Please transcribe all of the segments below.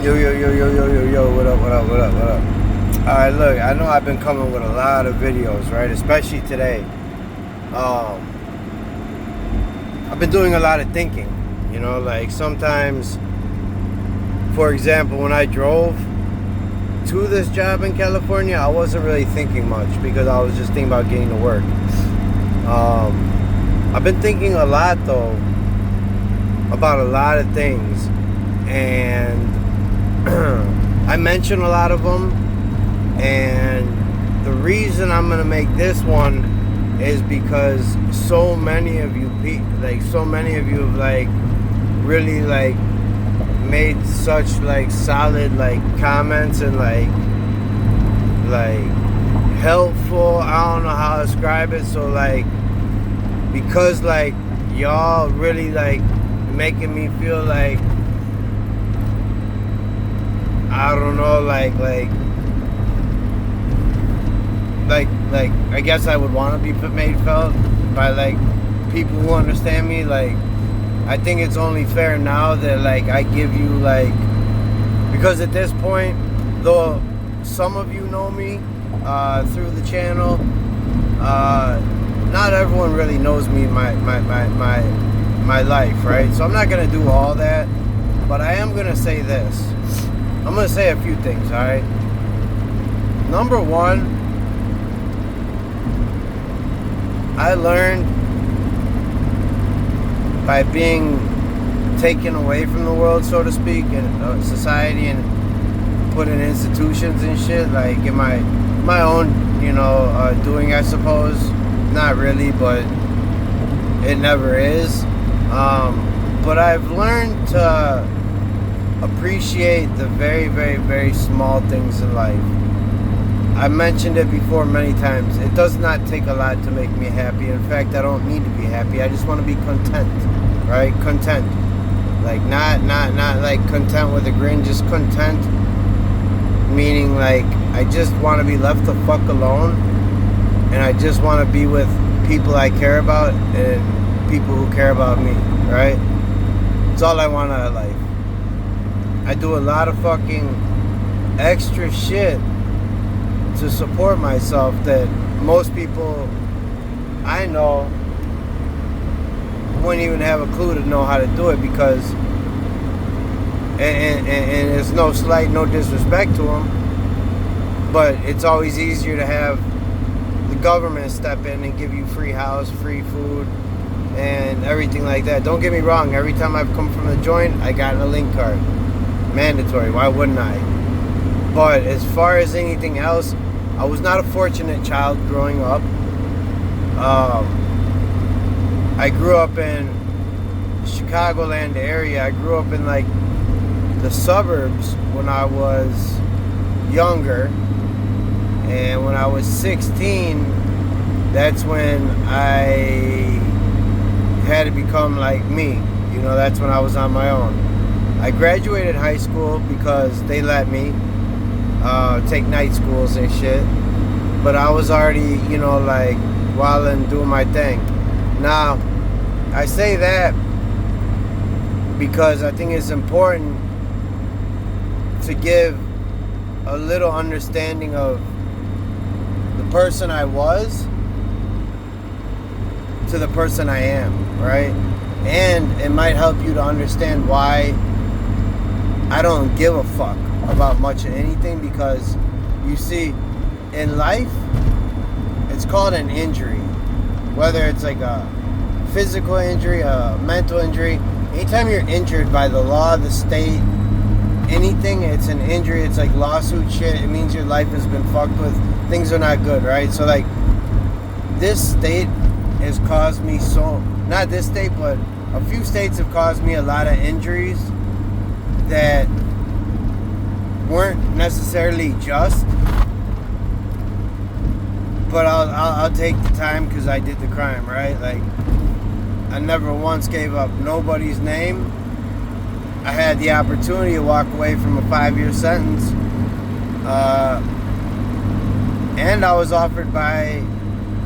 Yo, yo, yo, yo, yo, yo, yo, what up, what up, what up, what up? Alright, look, I know I've been coming with a lot of videos, right? Especially today. I've been doing a lot of thinking, like sometimes, for example, when I drove to this job in California, I wasn't really thinking much because I was just thinking about getting to work. I've been thinking a lot, though, about a lot of things, and I mentioned a lot of them, and the reason I'm gonna make this one is because so many of you have really made such solid comments and helpful. I don't know how to describe it. So because y'all really making me feel I don't know, I guess I would want to be made felt by people who understand me. I think it's only fair now that I give you because at this point, though some of you know me through the channel, not everyone really knows me, my life, right? So I'm not gonna do all that, but I am gonna say this. I'm gonna say a few things, all right? Number one, I learned by being taken away from the world, so to speak, and society, and put in institutions and shit, in my own, doing, I suppose. Not really, but it never is. But I've learned to appreciate the very, very, very small things in life. I've mentioned it before many times. It does not take a lot to make me happy. In fact, I don't need to be happy. I just want to be content, right? Content. Not content with a grin, just content. Meaning I just want to be left the fuck alone. And I just want to be with people I care about and people who care about me, right? It's all I want out of life. I do a lot of fucking extra shit to support myself that most people I know wouldn't even have a clue to know how to do it, because and it's no slight, no disrespect to them, but it's always easier to have the government step in and give you free house, free food, and everything like that. Don't get me wrong, every time I've come from the joint, I got a link card. Mandatory, why wouldn't I? But as far as anything else, I was not a fortunate child growing up. I grew up in Chicagoland area. I grew up in the suburbs when I was younger. And when I was 16, that's when I had to become like me. That's when I was on my own. I graduated high school because they let me take night schools and shit. But I was already, wilding, doing my thing. Now, I say that because I think it's important to give a little understanding of the person I was to the person I am, right? And it might help you to understand why I don't give a fuck about much of anything, because you see, in life, it's called an injury. Whether it's a physical injury, a mental injury, anytime you're injured by the law, the state, anything, it's an injury. It's like lawsuit shit. It means your life has been fucked with. Things are not good, right? So this state has caused me not this state, but a few states have caused me a lot of injuries that weren't necessarily just, but I'll take the time because I did the crime, right? I never once gave up nobody's name. I had the opportunity to walk away from a 5-year sentence, and I was offered by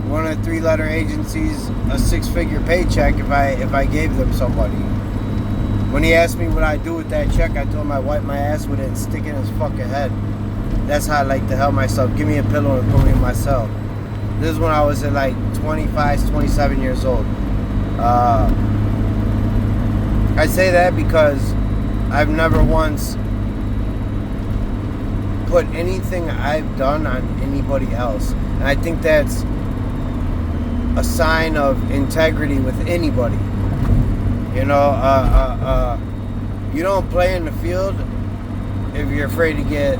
one of the 3-letter agencies a 6-figure paycheck if I gave them somebody. When he asked me what I do with that check, I told him I wipe my ass with it and stick it in his fucking head. That's how I like to help myself. Give me a pillow and put me in my cell. This is when I was at like 25, 27 years old. I say that because I've never once put anything I've done on anybody else. And I think that's a sign of integrity with anybody. You know, you don't play in the field if you're afraid to get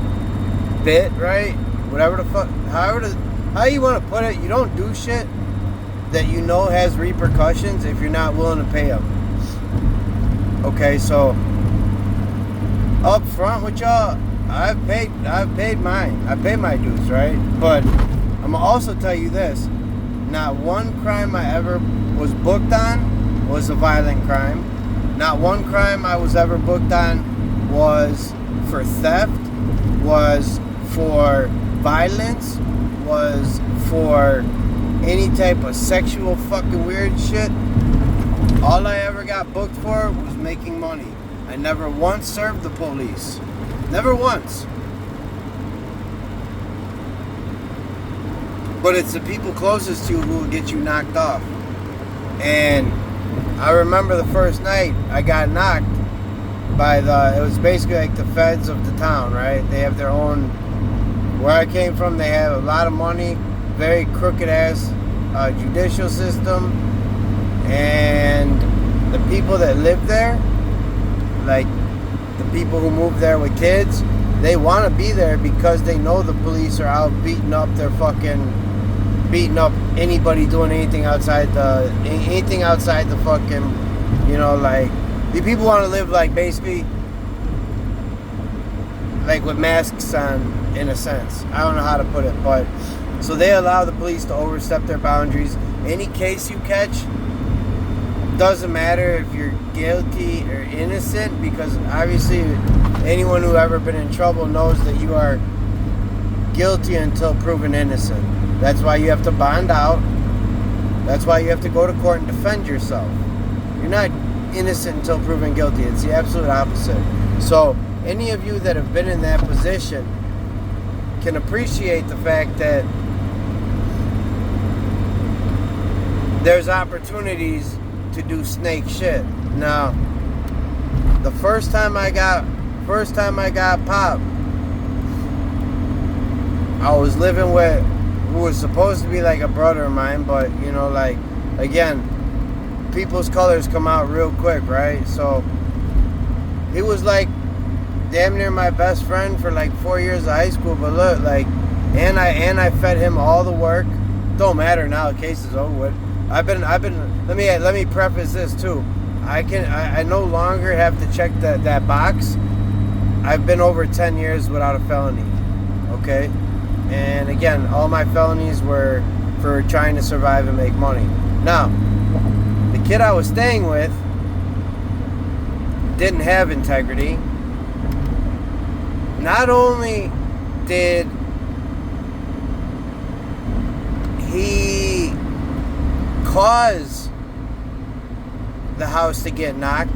bit, right? Whatever the fuck, how you want to put it, you don't do shit that you know has repercussions if you're not willing to pay them. Okay, so up front with y'all, I've paid mine. I paid my dues, right? But I'm gonna also tell you this: not one crime I ever was booked on was a violent crime. Not one crime I was ever booked on was for theft, was for violence, was for any type of sexual fucking weird shit. All I ever got booked for was making money. I never once served the police. Never once. But it's the people closest to you who will get you knocked off. And I remember the first night I got knocked by it was basically like the feds of the town, right? They have their own, where I came from, they have a lot of money, very crooked ass judicial system. And the people that live there, like the people who move there with kids, they want to be there because they know the police are out beating up anybody doing anything outside the fucking, you know, like, the people want to live like basically like with masks on, in a sense. I don't know how to put it, but so they allow the police to overstep their boundaries. Any case you catch, doesn't matter if you're guilty or innocent, because obviously anyone who ever been in trouble knows that you are guilty until proven innocent. That's why you have to bond out. That's why you have to go to court and defend yourself. You're not innocent until proven guilty. It's the absolute opposite. So any of you that have been in that position can appreciate the fact that there's opportunities to do snake shit. Now, the first time I got popped, I was living with who was supposed to be like a brother of mine, but you know, like, again, people's colors come out real quick, right? So he was like damn near my best friend for like 4 years of high school. But look, like, and I fed him all the work. Don't matter now, the case is over with. I've been let me preface this too. I no longer have to check that box. I've been over 10 years without a felony. Okay? And again, all my felonies were for trying to survive and make money. Now, the kid I was staying with didn't have integrity. Not only did he cause the house to get knocked,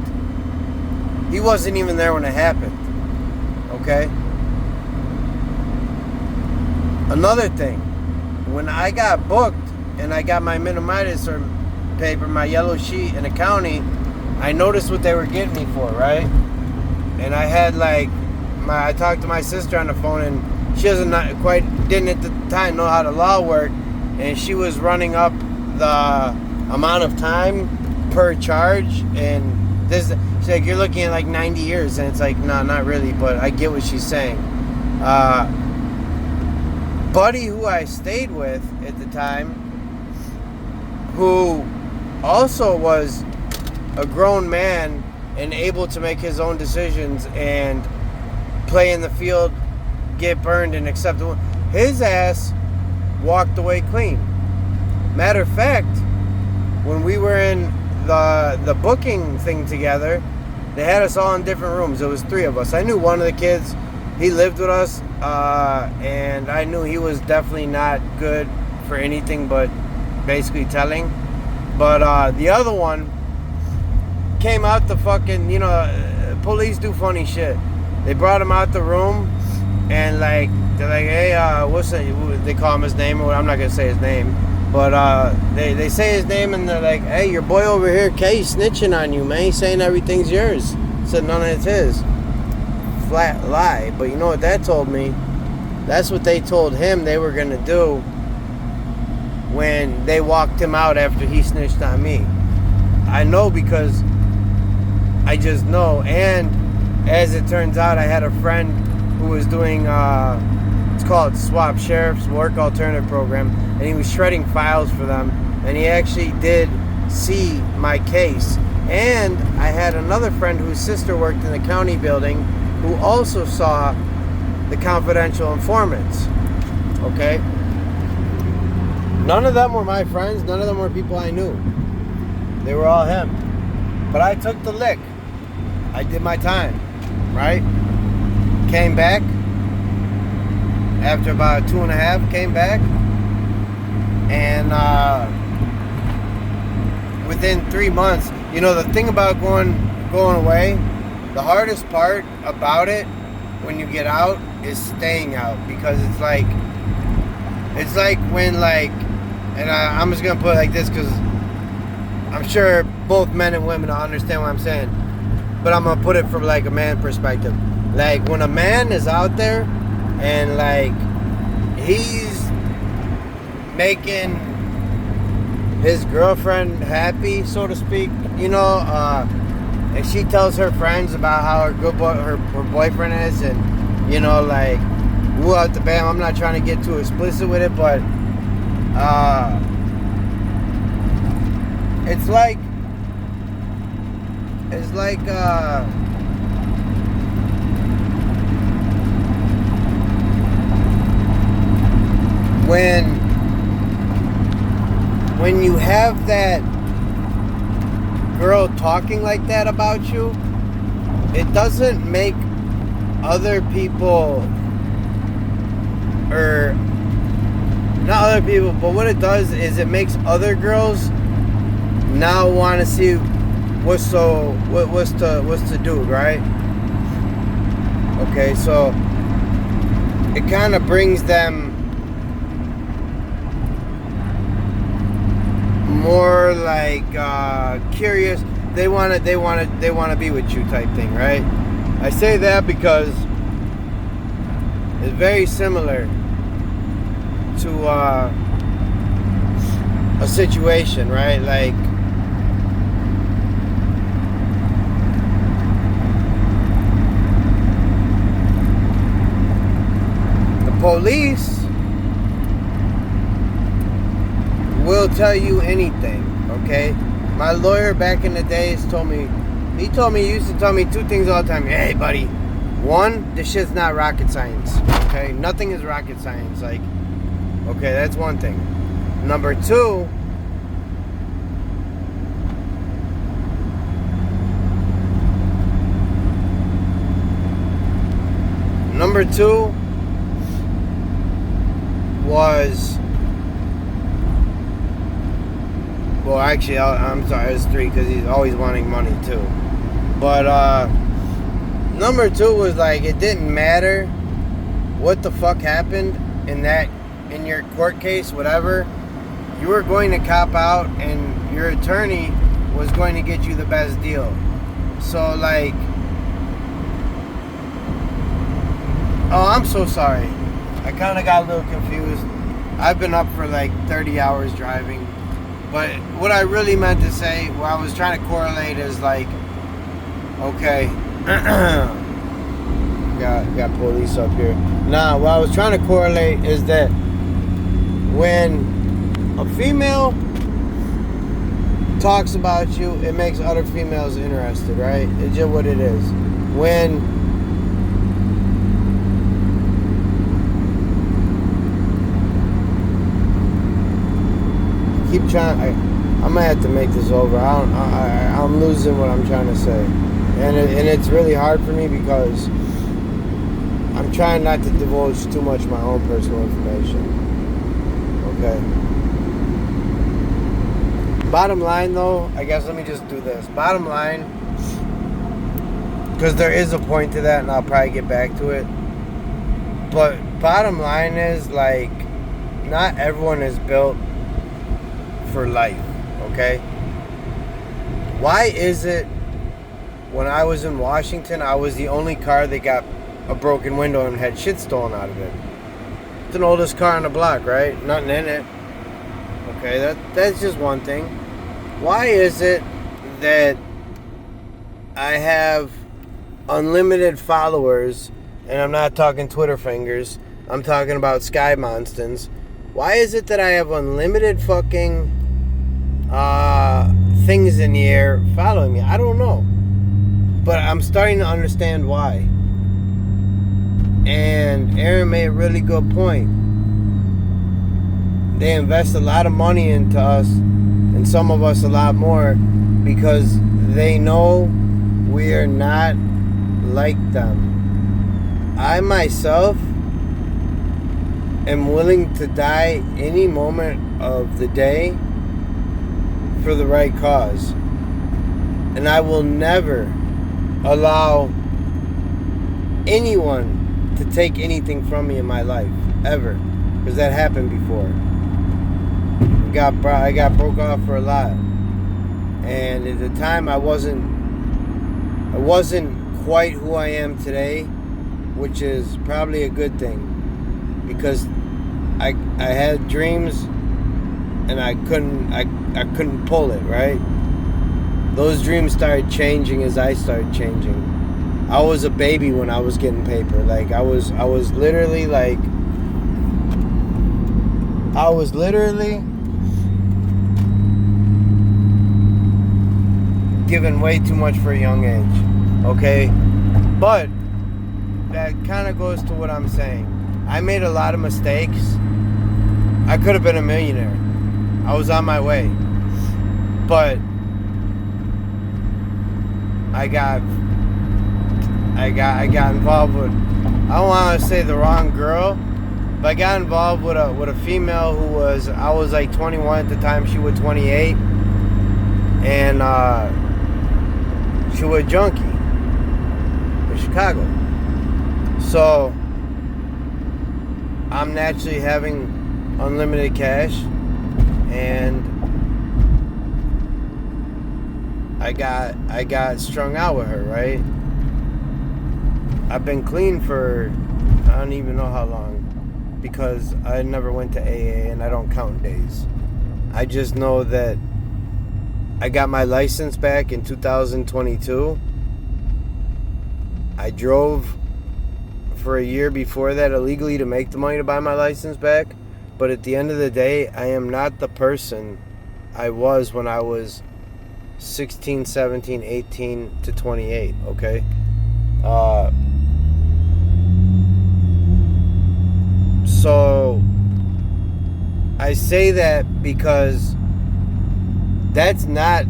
he wasn't even there when it happened. Okay? Another thing, when I got booked and I got my minimitis or paper, my yellow sheet in the county, I noticed what they were getting me for, right? And I had like I talked to my sister on the phone, and she didn't at the time know how the law worked, and she was running up the amount of time per charge, and she's like, you're looking at like 90 years, and it's like, no, not really, but I get what she's saying. Buddy who I stayed with at the time, who also was a grown man and able to make his own decisions and play in the field, get burned, and accept the win, his ass walked away clean. Matter of fact, when we were in the booking thing together, they had us all in different rooms. It was 3 of us. I knew one of the kids, he lived with us, and I knew he was definitely not good for anything but basically telling. But the other one, came out the fucking, police do funny shit. They brought him out the room, and like they're like, hey, what's that? They call him his name, or I'm not gonna say his name, but they say his name, and they're like, hey, your boy over here, Kay, snitching on you, man. He's saying everything's yours. Said none of it's his. Flat lie. But you know what that told me? That's what they told him they were gonna do when they walked him out after he snitched on me. I know because I just know. And as it turns out, I had a friend who was doing it's called Swap Sheriff's Work Alternative Program, and he was shredding files for them, and he actually did see my case. And I had another friend whose sister worked in the county building who also saw the confidential informants. Okay? None of them were my friends. None of them were people I knew. They were all him. But I took the lick. I did my time. Right? Came back. After about 2.5, came back. And within 3 months, the thing about going away, the hardest part about it when you get out is staying out, because it's like when and I'm just gonna put it like this because I'm sure both men and women will understand what I'm saying, but I'm gonna put it from like a man perspective. Like when a man is out there and like he's making his girlfriend happy, so to speak, and she tells her friends about how her boyfriend is, and like, woo out the bam. I'm not trying to get too explicit with it, but it's like when you have that girl talking like that about you, it doesn't make other people, or not other people, but what it does is it makes other girls now want to see what's to do, right? Okay, so it kind of brings them more like curious. They want to be with you type thing, right? I say that because it's very similar to a situation, right? Like the police will tell you anything, okay? My lawyer back in the days he used to tell me two things all the time. Hey, buddy, one, this shit's not rocket science, okay? Nothing is rocket science. Like, okay, that's one thing. Number two, was, well, actually, I'm sorry, it's 3 because he's always wanting money too. But number 2 was like, it didn't matter what the fuck happened in your court case, whatever. You were going to cop out, and your attorney was going to get you the best deal. So like, oh, I'm so sorry. I kind of got a little confused. I've been up for like 30 hours driving. But what I really meant to say, what I was trying to correlate is like, okay, got police up here. Nah, what I was trying to correlate is that when a female talks about you, it makes other females interested, right? It's just what it is. When keep trying. I might have to make this over. I'm losing what I'm trying to say, and it's really hard for me because I'm trying not to divulge too much of my own personal information. Okay. Bottom line, though, I guess let me just do this. Bottom line, because there is a point to that, and I'll probably get back to it. But bottom line is, like, not everyone is built for life, okay? Why is it when I was in Washington, I was the only car that got a broken window and had shit stolen out of it? It's the oldest car on the block, right? Nothing in it. Okay, that's just one thing. Why is it that I have unlimited followers, and I'm not talking Twitter fingers, I'm talking about Sky Monsters? Why is it that I have unlimited fucking things in the air following me? I don't know. But I'm starting to understand why. And Aaron made a really good point. They invest a lot of money into us, and some of us a lot more, because they know we are not like them. I myself am willing to die any moment of the day for the right cause. And I will never allow anyone to take anything from me in my life, ever, because that happened before. I got broke off for a lot, and at the time I wasn't quite who I am today, which is probably a good thing, because I had dreams and I couldn't pull it, right? Those dreams started changing as I started changing. I was a baby when I was getting paper. Like I was literally given way too much for a young age. Okay? But that kind of goes to what I'm saying. I made a lot of mistakes. I could have been a millionaire. I was on my way. But I got involved with, I don't want to say the wrong girl, but I got involved with a female who I was like 21 at the time, she was 28, and she was a junkie in Chicago. So I'm naturally having unlimited cash, and I got strung out with her, right? I've been clean for I don't even know how long, because I never went to AA and I don't count days. I just know that I got my license back in 2022. I drove for a year before that illegally to make the money to buy my license back. But at the end of the day, I am not the person I was when I was 16, 17, 18 to 28, okay? So I say that because that's not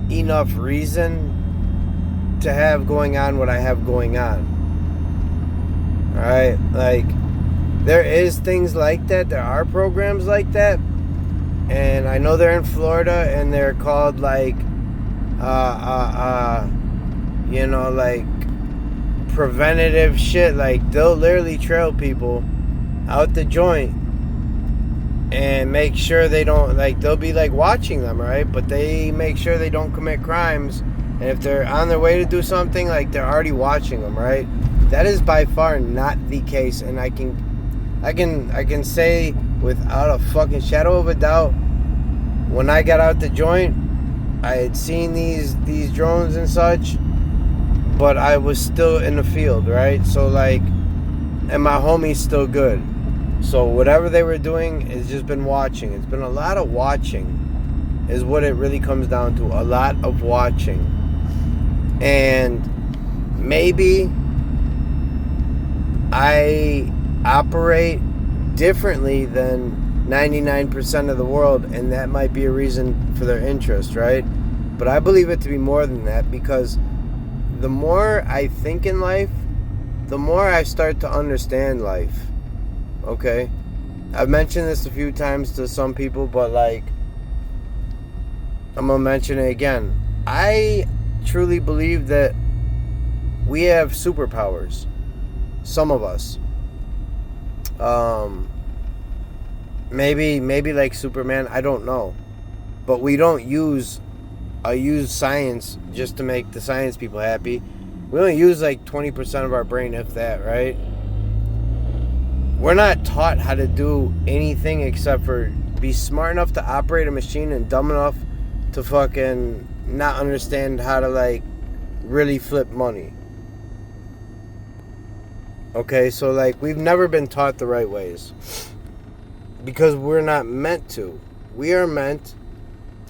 enough reason to have going on what I have going on. Alright? Like, there is things like that. There are programs like that. And I know they're in Florida, and they're called like like preventative shit. Like, they'll literally trail people out the joint and make sure they don't, like, they'll be like watching them, right? But they make sure they don't commit crimes. And if they're on their way to do something, like, they're already watching them, right? That is by far not the case. And I can say without a fucking shadow of a doubt, when I got out the joint, I had seen these drones and such, but I was still in the field, right? So, like, and my homie's still good. So whatever they were doing has just been watching. It's been a lot of watching is what it really comes down to. A lot of watching. And maybe I operate differently than 99% of the world, and that might be a reason for their interest, right? But I believe it to be more than that, because the more I think in life, the more I start to understand life. Okay? I've mentioned this a few times to some people, but like, I'm gonna mention it again. I truly believe that we have superpowers. Some of us. Maybe like Superman. I don't know, but we don't use science just to make the science people happy. We only use like 20% of our brain, if that, right? We're not taught how to do anything except for be smart enough to operate a machine and dumb enough to fucking not understand how to like really flip money. Okay, so like we've never been taught the right ways because we're not meant to. We are meant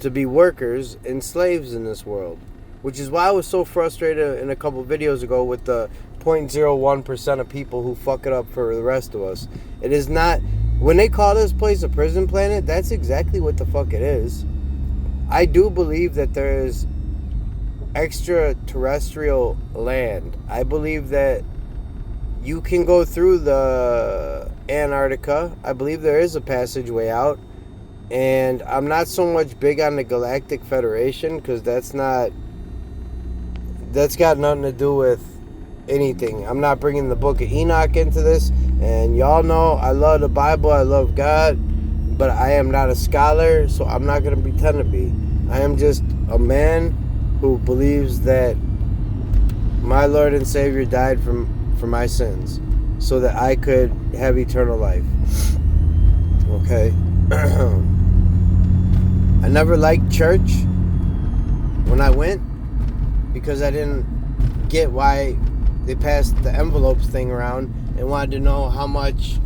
to be workers and slaves in this world, which is why I was so frustrated in a couple videos ago with the 0.01% of people who fuck it up for the rest of us. It is not, when they call this place a prison planet, that's exactly what the fuck it is. I do believe that there is extraterrestrial land. I believe that you can go through the Antarctica. I believe there is a passageway out. And I'm not so much big on the Galactic Federation because that's got nothing to do with anything. I'm not bringing the Book of Enoch into this. And y'all know I love the Bible. I love God. But I am not a scholar, so I'm not going to pretend to be. I am just a man who believes that my Lord and Savior died for my sins so that I could have eternal life. Okay? I never liked church when I went because I didn't get why they passed the envelopes thing around and wanted to know how much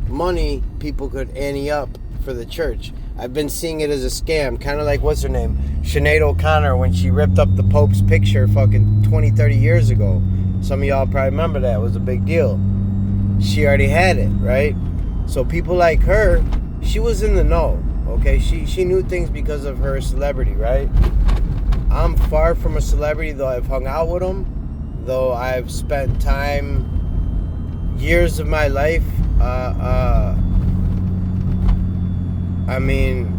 money people could ante up for the church. I've been seeing it as a scam, kind of like, what's her name? Sinead O'Connor, when she ripped up the Pope's picture fucking 20, 30 years ago. Some of y'all probably remember that. It was a big deal. She already had it, right? So people like her, she was in the know, okay? She knew things because of her celebrity, right? I'm far from a celebrity, though I've hung out with them, though I've spent time, years of my life, I mean,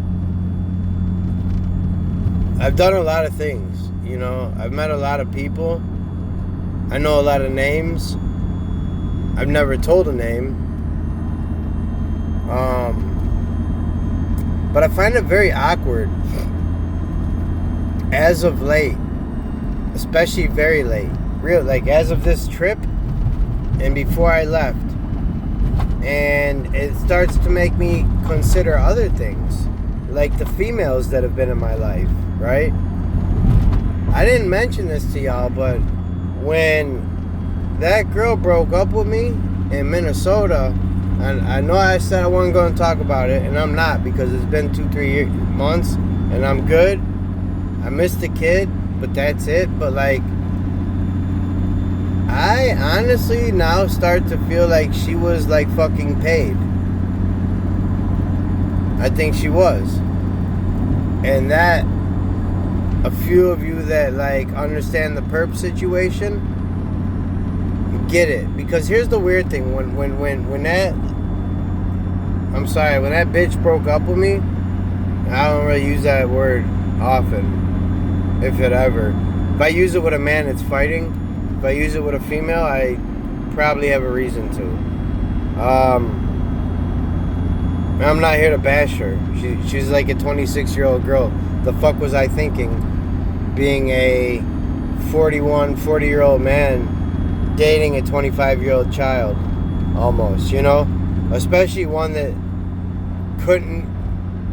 I've done a lot of things, you know? I've met a lot of people. I know a lot of names. I've never told a name. But I find it very awkward as of late, especially very late, like as of this trip and before I left. And it starts to make me consider other things, like the females that have been in my life, right? I didn't mention this to y'all, but when that girl broke up with me in Minnesota, and I know I said I wasn't going to talk about it, and I'm not, because it's been 2-3 months, and I'm good. I miss the kid, but that's it. But like, I honestly now start to feel like she was like fucking paid. I think she was. And that, a few of you that like understand the perp situation get it. Because here's the weird thing, when that, I'm sorry, when that bitch broke up with me, I don't really use that word often, if it ever. If I use it with a man, it's fighting. If I use it with a female, I probably have a reason to. I'm not here to bash her. She's like a 26-year-old girl. The fuck was I thinking? Being a 40-year-old man dating a 25-year-old child, almost, you know? Especially one that couldn't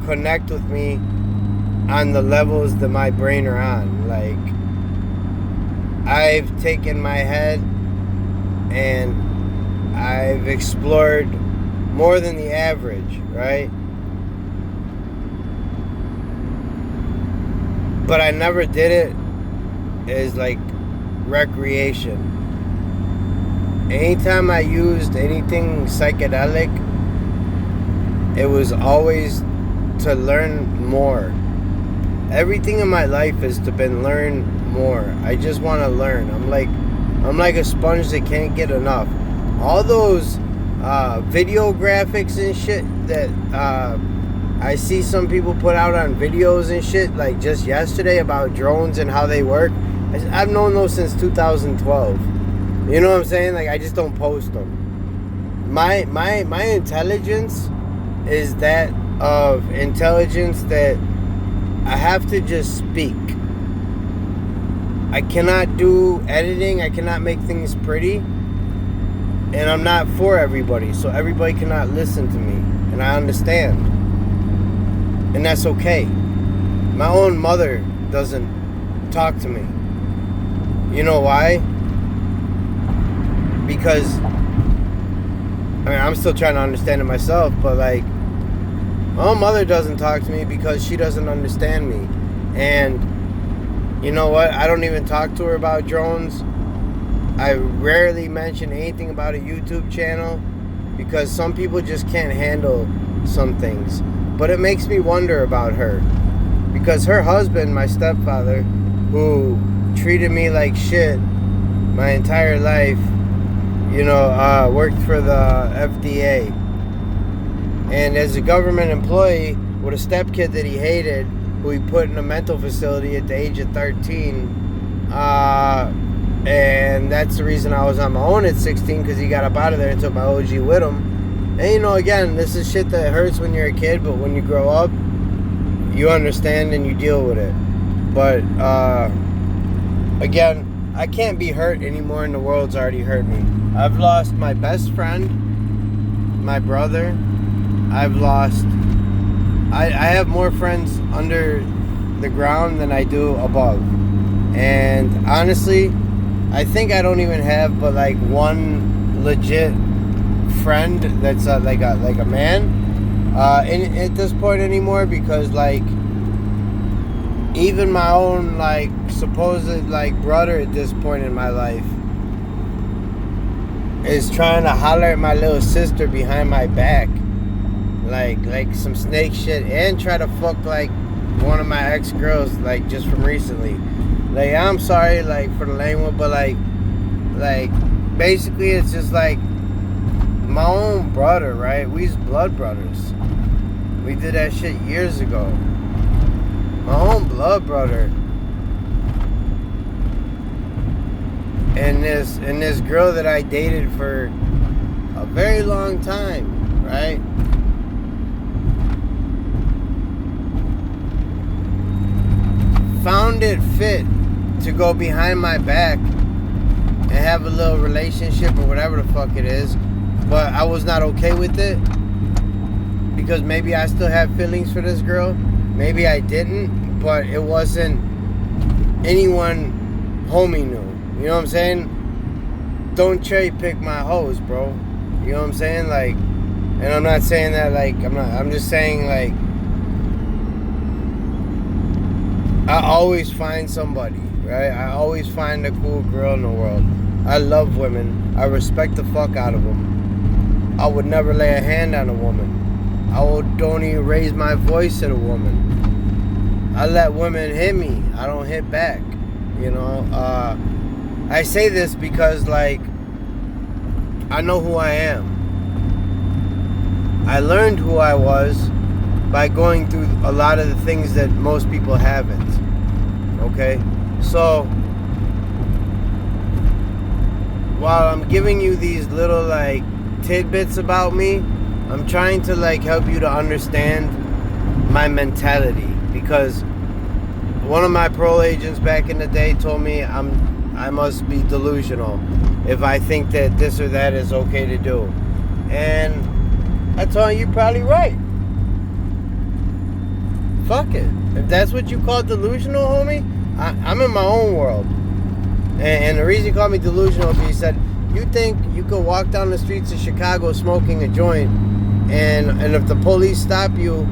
connect with me on the levels that my brain are on. Like, I've taken my head and I've explored more than the average, right? But I never did it as like recreation. Anytime I used anything psychedelic, it was always to learn more. Everything in my life is to learn more. I just want to learn. I'm like a sponge that can't get enough. All those video graphics and shit that I see some people put out on videos and shit, like just yesterday, about drones and how they work. I've known those since 2012. You know what I'm saying? Like, I just don't post them. My intelligence is that of intelligence that I have to just speak. I cannot do editing. I cannot make things pretty. And I'm not for everybody. So everybody cannot listen to me. And I understand. And that's okay. My own mother doesn't talk to me. You know why? Because, I mean, I'm still trying to understand it myself, but like, my own mother doesn't talk to me because she doesn't understand me. And you know what? I don't even talk to her about drones. I rarely mention anything about a YouTube channel because some people just can't handle some things. But it makes me wonder about her. Because her husband, my stepfather, who treated me like shit my entire life, you know, worked for the FDA. And as a government employee with a stepkid that he hated, who he put in a mental facility at the age of 13, and that's the reason I was on my own at 16, because he got up out of there and took my OG with him. And you know, again, this is shit that hurts when you're a kid, but when you grow up, you understand and you deal with it. But again, I can't be hurt anymore, and the world's already hurt me. I've lost my best friend, my brother. I've lost... I have more friends under the ground than I do above. And honestly, I think I don't even have but like one legit friend that's like a man at this point anymore, because like even my own like supposed like brother at this point in my life is trying to holler at my little sister behind my back. Like some snake shit, and try to fuck like one of my ex-girls, like just from recently. Like, I'm sorry like for the language, but like basically it's just like my own brother, right? We's blood brothers. We did that shit years ago. My own blood brother. And this girl that I dated for a very long time, right? Found it fit to go behind my back and have a little relationship or whatever the fuck it is, but I was not okay with it because maybe I still have feelings for this girl, maybe I didn't, but it wasn't anyone homie knew. You know what I'm saying? Don't cherry pick my hoes, bro. You know what I'm saying? Like, and I'm not saying that like I'm just saying like I always find somebody, right? I always find a cool girl in the world. I love women. I respect the fuck out of them. I would never lay a hand on a woman. Don't even raise my voice at a woman. I let women hit me. I don't hit back. You know? I say this because, like, I know who I am. I learned who I was by going through a lot of the things that most people haven't. Okay? So, while I'm giving you these little, like, tidbits about me, I'm trying to, like, help you to understand my mentality. Because one of my parole agents back in the day told me I must be delusional if I think that this or that is okay to do. And I told him, you're probably right. Fuck it. If that's what you call delusional, homie, I'm in my own world. And the reason he called me delusional is he said, you think you could walk down the streets of Chicago smoking a joint, and if the police stop you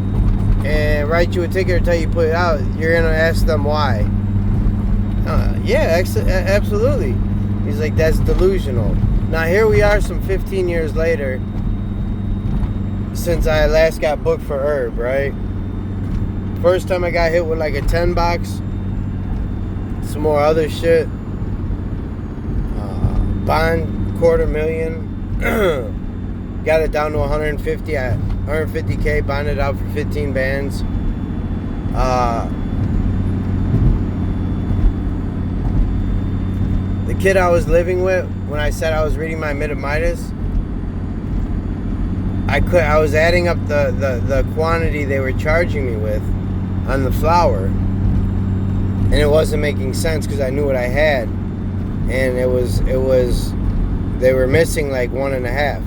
and write you a ticket or tell you to put it out, you're going to ask them why? Yeah, absolutely. He's like, that's delusional. Now here we are some 15 years later since I last got booked for herb, right? First time I got hit with like a 10 box, some more other shit, bond $250,000, got it down to 150 at 150K, bonded out for 15 bands. The kid I was living with, when I said I was reading my mid-Midas, I was adding up the quantity they were charging me with on the flour, and it wasn't making sense because I knew what I had, and it was they were missing like 1.5.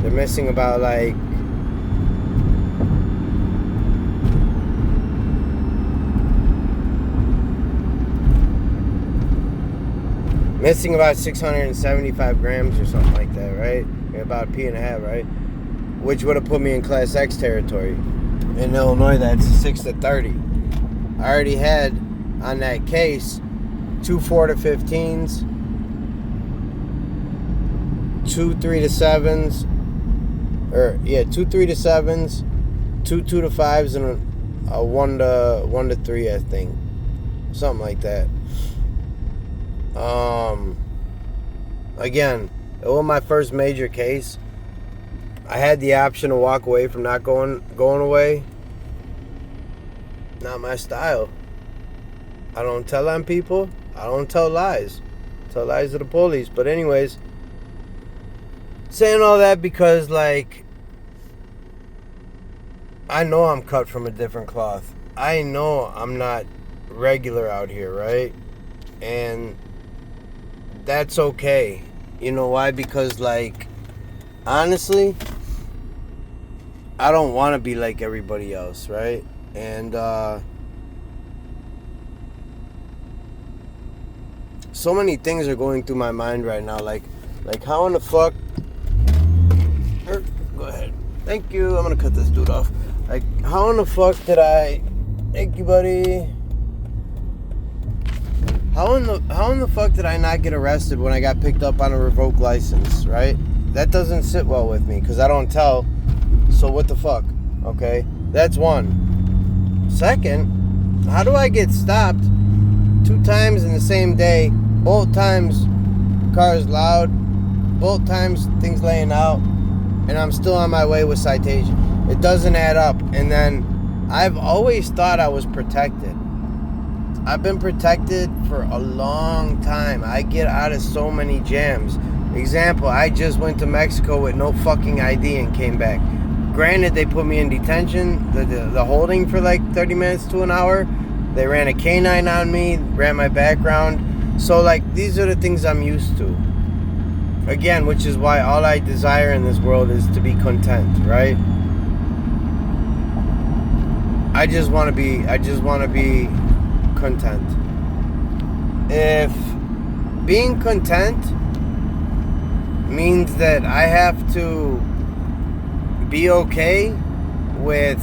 They're missing about like missing about 675 grams or something like that, right? About 1.5 pee, right? Which would have put me in Class X territory. In Illinois, that's 6 to 30. I already had on that case 2 4 to 15s, 2 3 to 7s, 2 3 to 7s, 2 2 to 5s, and a 1 to 3, I think, something like that. Again, it was my first major case. I had the option to walk away from not going away. Not my style. I don't tell on people. I don't tell lies. I tell lies to the police. But anyways, saying all that because, like, I know I'm cut from a different cloth. I know I'm not regular out here, right? And that's okay. You know why? Because, like, honestly, I don't want to be like everybody else, right? And so many things are going through my mind right now, like how in the fuck? Go ahead. Thank you. I'm gonna cut this dude off. Like, how in the fuck did I? Thank you, buddy. How in the fuck did I not get arrested when I got picked up on a revoked license, right? That doesn't sit well with me because I don't tell. So what the fuck? Okay, that's one. Second, how do I get stopped 2 times in the same day? Both times, cars loud. Both times, things laying out, and I'm still on my way with citation. It doesn't add up. And then I've always thought I was protected. I've been protected for a long time. I get out of so many jams. Example, I just went to Mexico with no fucking ID and came back. Granted, they put me in detention, the holding for like 30 minutes to an hour. They ran a canine on me, ran my background. So, like, these are the things I'm used to. Again, which is why all I desire in this world is to be content, right? I just want to be content. If being content means that I have to be okay with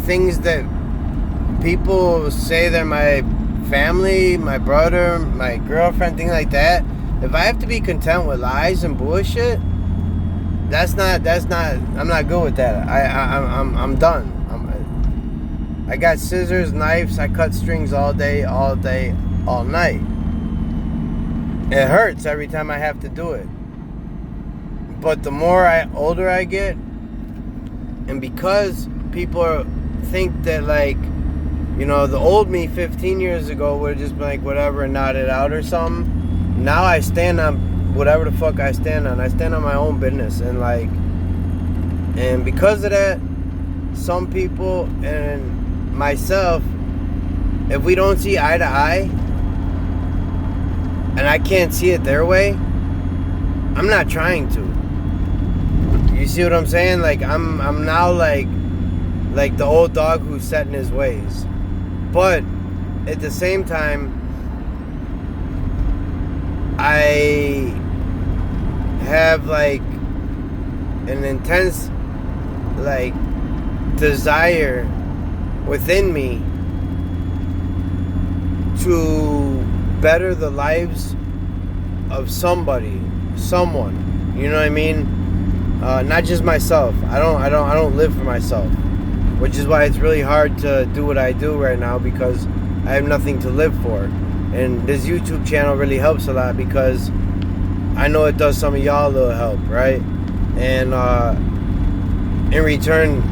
things that people say they're my family, my brother, my girlfriend, things like that. If I have to be content with lies and bullshit, that's not. I'm not good with that. I'm done. I got scissors, knives. I cut strings all day, all night. It hurts every time I have to do it. But the older I get, and because people think that, like, you know, the old me 15 years ago would have just been like whatever and nodded out or something. Now I stand on whatever the fuck I stand on. I stand on my own business, and because of that, some people and myself, if we don't see eye to eye, and I can't see it their way, I'm not trying to. You see what I'm saying? Like, I'm now like the old dog who's set in his ways. But at the same time, I have like an intense like desire within me to better the lives of someone. You know what I mean? Not just myself. I don't live for myself, which is why it's really hard to do what I do right now, because I have nothing to live for. And this YouTube channel really helps a lot because I know it does some of y'all a little help, right? and in return,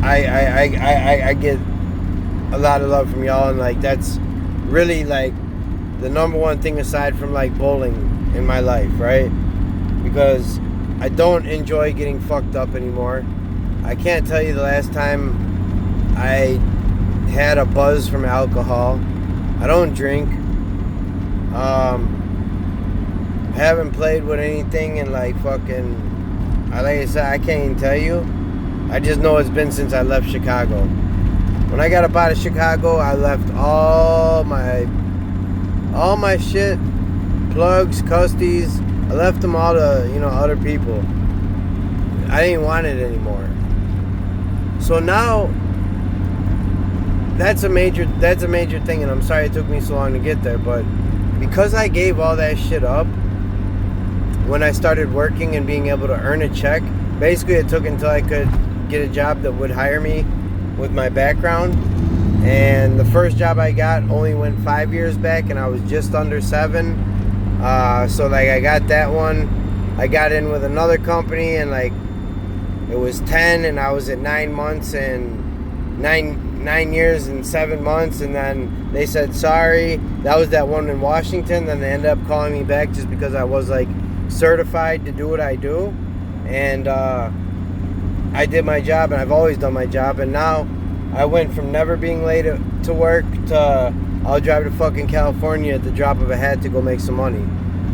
I get a lot of love from y'all, and like that's really like the number one thing aside from like bowling in my life, right? Because I don't enjoy getting fucked up anymore. I can't tell you the last time I had a buzz from alcohol. I don't drink. Haven't played with anything in like fucking, like I said, I can't even tell you. I just know it's been since I left Chicago. When I got up out of Chicago, I left all my shit, plugs, custies. I left them all to, other people. I didn't want it anymore. So now, that's a major thing, and I'm sorry it took me so long to get there, but because I gave all that shit up, when I started working and being able to earn a check, basically it took until I could get a job that would hire me with my background. And the first job I got only went 5 years back, and I was just under 7. So like I got that one. I got in with another company, and like it was 10, and I was at 9 months and 9 years and 7 months, and then they said sorry. That was that one in Washington. Then they ended up calling me back just because I was like certified to do what I do, and I did my job, and I've always done my job. And now I went from never being late to work to I'll drive to fucking California at the drop of a hat to go make some money,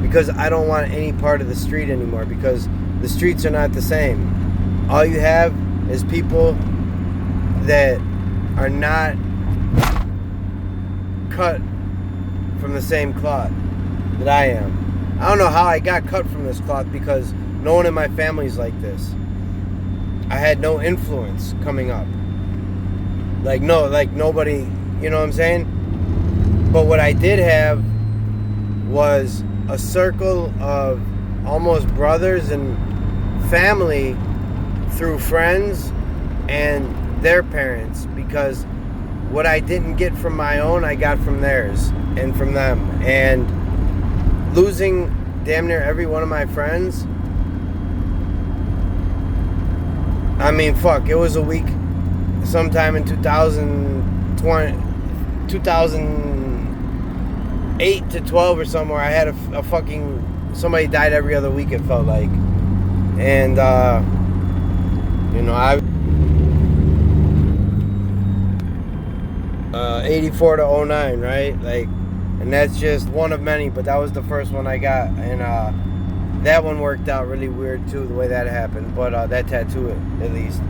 because I don't want any part of the street anymore, because the streets are not the same. All you have is people that are not cut from the same cloth that I am. I don't know how I got cut from this cloth, because no one in my family is like this. I had no influence coming up. Like nobody, you know what I'm saying? But what I did have was a circle of almost brothers and family through friends and their parents, because what I didn't get from my own, I got from theirs and from them. And losing damn near every one of my friends, I mean, fuck, it was a week sometime in 2008 to 12 or somewhere. I had a fucking, somebody died every other week, it felt like. And, I 84 to 09, right? Like, and that's just one of many, but that was the first one I got. And that one worked out really weird too, the way that happened. But that tattoo, at least,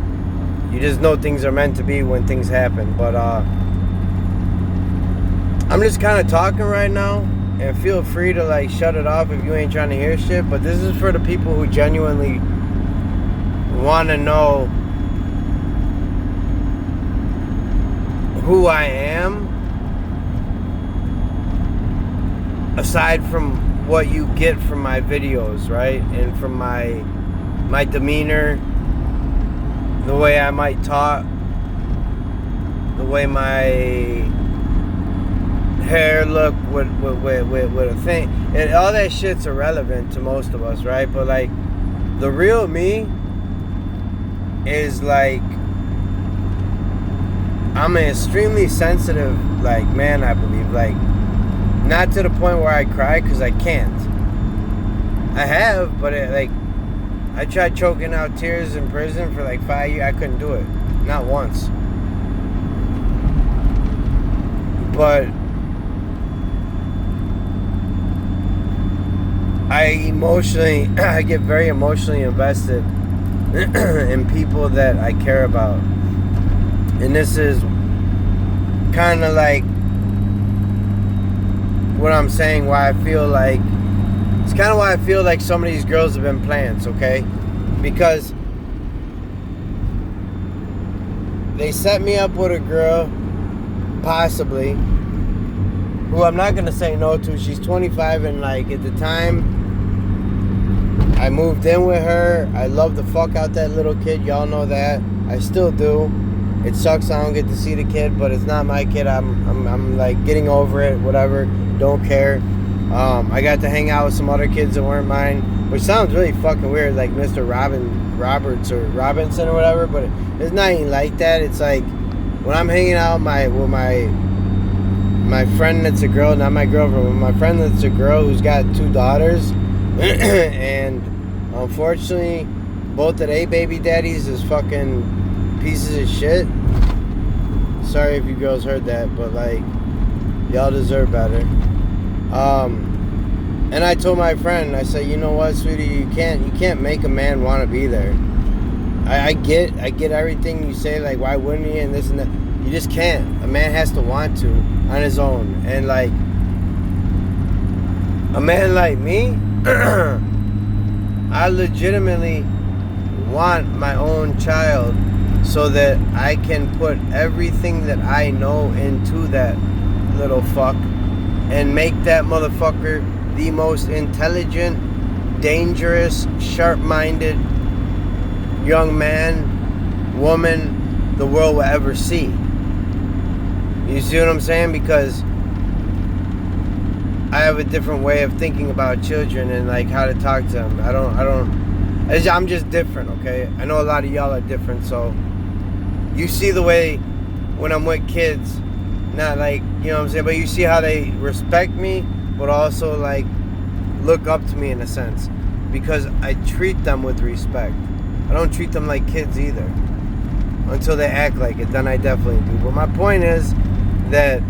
you just know things are meant to be when things happen. But I'm just kind of talking right now, and feel free to like shut it off if you ain't trying to hear shit. But this is for the people who genuinely want to know who I am, aside from what you get from my videos, right? And from my demeanor, the way I might talk, the way my hair look with a thing, and all that shit's irrelevant to most of us, right? But like the real me is like, I'm an extremely sensitive like man, I believe. Like, not to the point where I cry, because I can't. I have, but I tried choking out tears in prison for like 5 years. I couldn't do it, not once. But I get very emotionally invested in people that I care about. And this is kind of like what I'm saying, why I feel like, it's kind of why I feel like some of these girls have been plants, okay? Because they set me up with a girl, possibly, who I'm not going to say no to. She's 25, and like at the time I moved in with her, I love the fuck out that little kid. Y'all know that. I still do. It sucks I don't get to see the kid, but it's not my kid. I'm like getting over it, whatever. Don't care. I got to hang out with some other kids that weren't mine. which sounds really fucking weird, like Mr. Roberts or Robinson or whatever, but it's not even like that. It's like when I'm hanging out with my friend that's a girl, not my girlfriend, but my friend that's a girl who's got 2 daughters, and unfortunately, both of their baby daddies is fucking pieces of shit. Sorry if you girls heard that, but like, y'all deserve better. And I told my friend, I said, you know what, sweetie, you can't make a man want to be there. I get everything you say, like, why wouldn't he, and this and that. You just can't. A man has to want to on his own. And like, a man like me, I legitimately want my own child so that I can put everything that I know into that little fuck and make that motherfucker the most intelligent, dangerous, sharp-minded young man, woman the world will ever see. You see what I'm saying? Because I have a different way of thinking about children and like how to talk to them. I'm just different, okay? I know a lot of y'all are different, so you see the way when I'm with kids, not like, you know what I'm saying, but you see how they respect me, but also like look up to me in a sense, because I treat them with respect. I don't treat them like kids either until they act like it, then I definitely do. But my point is that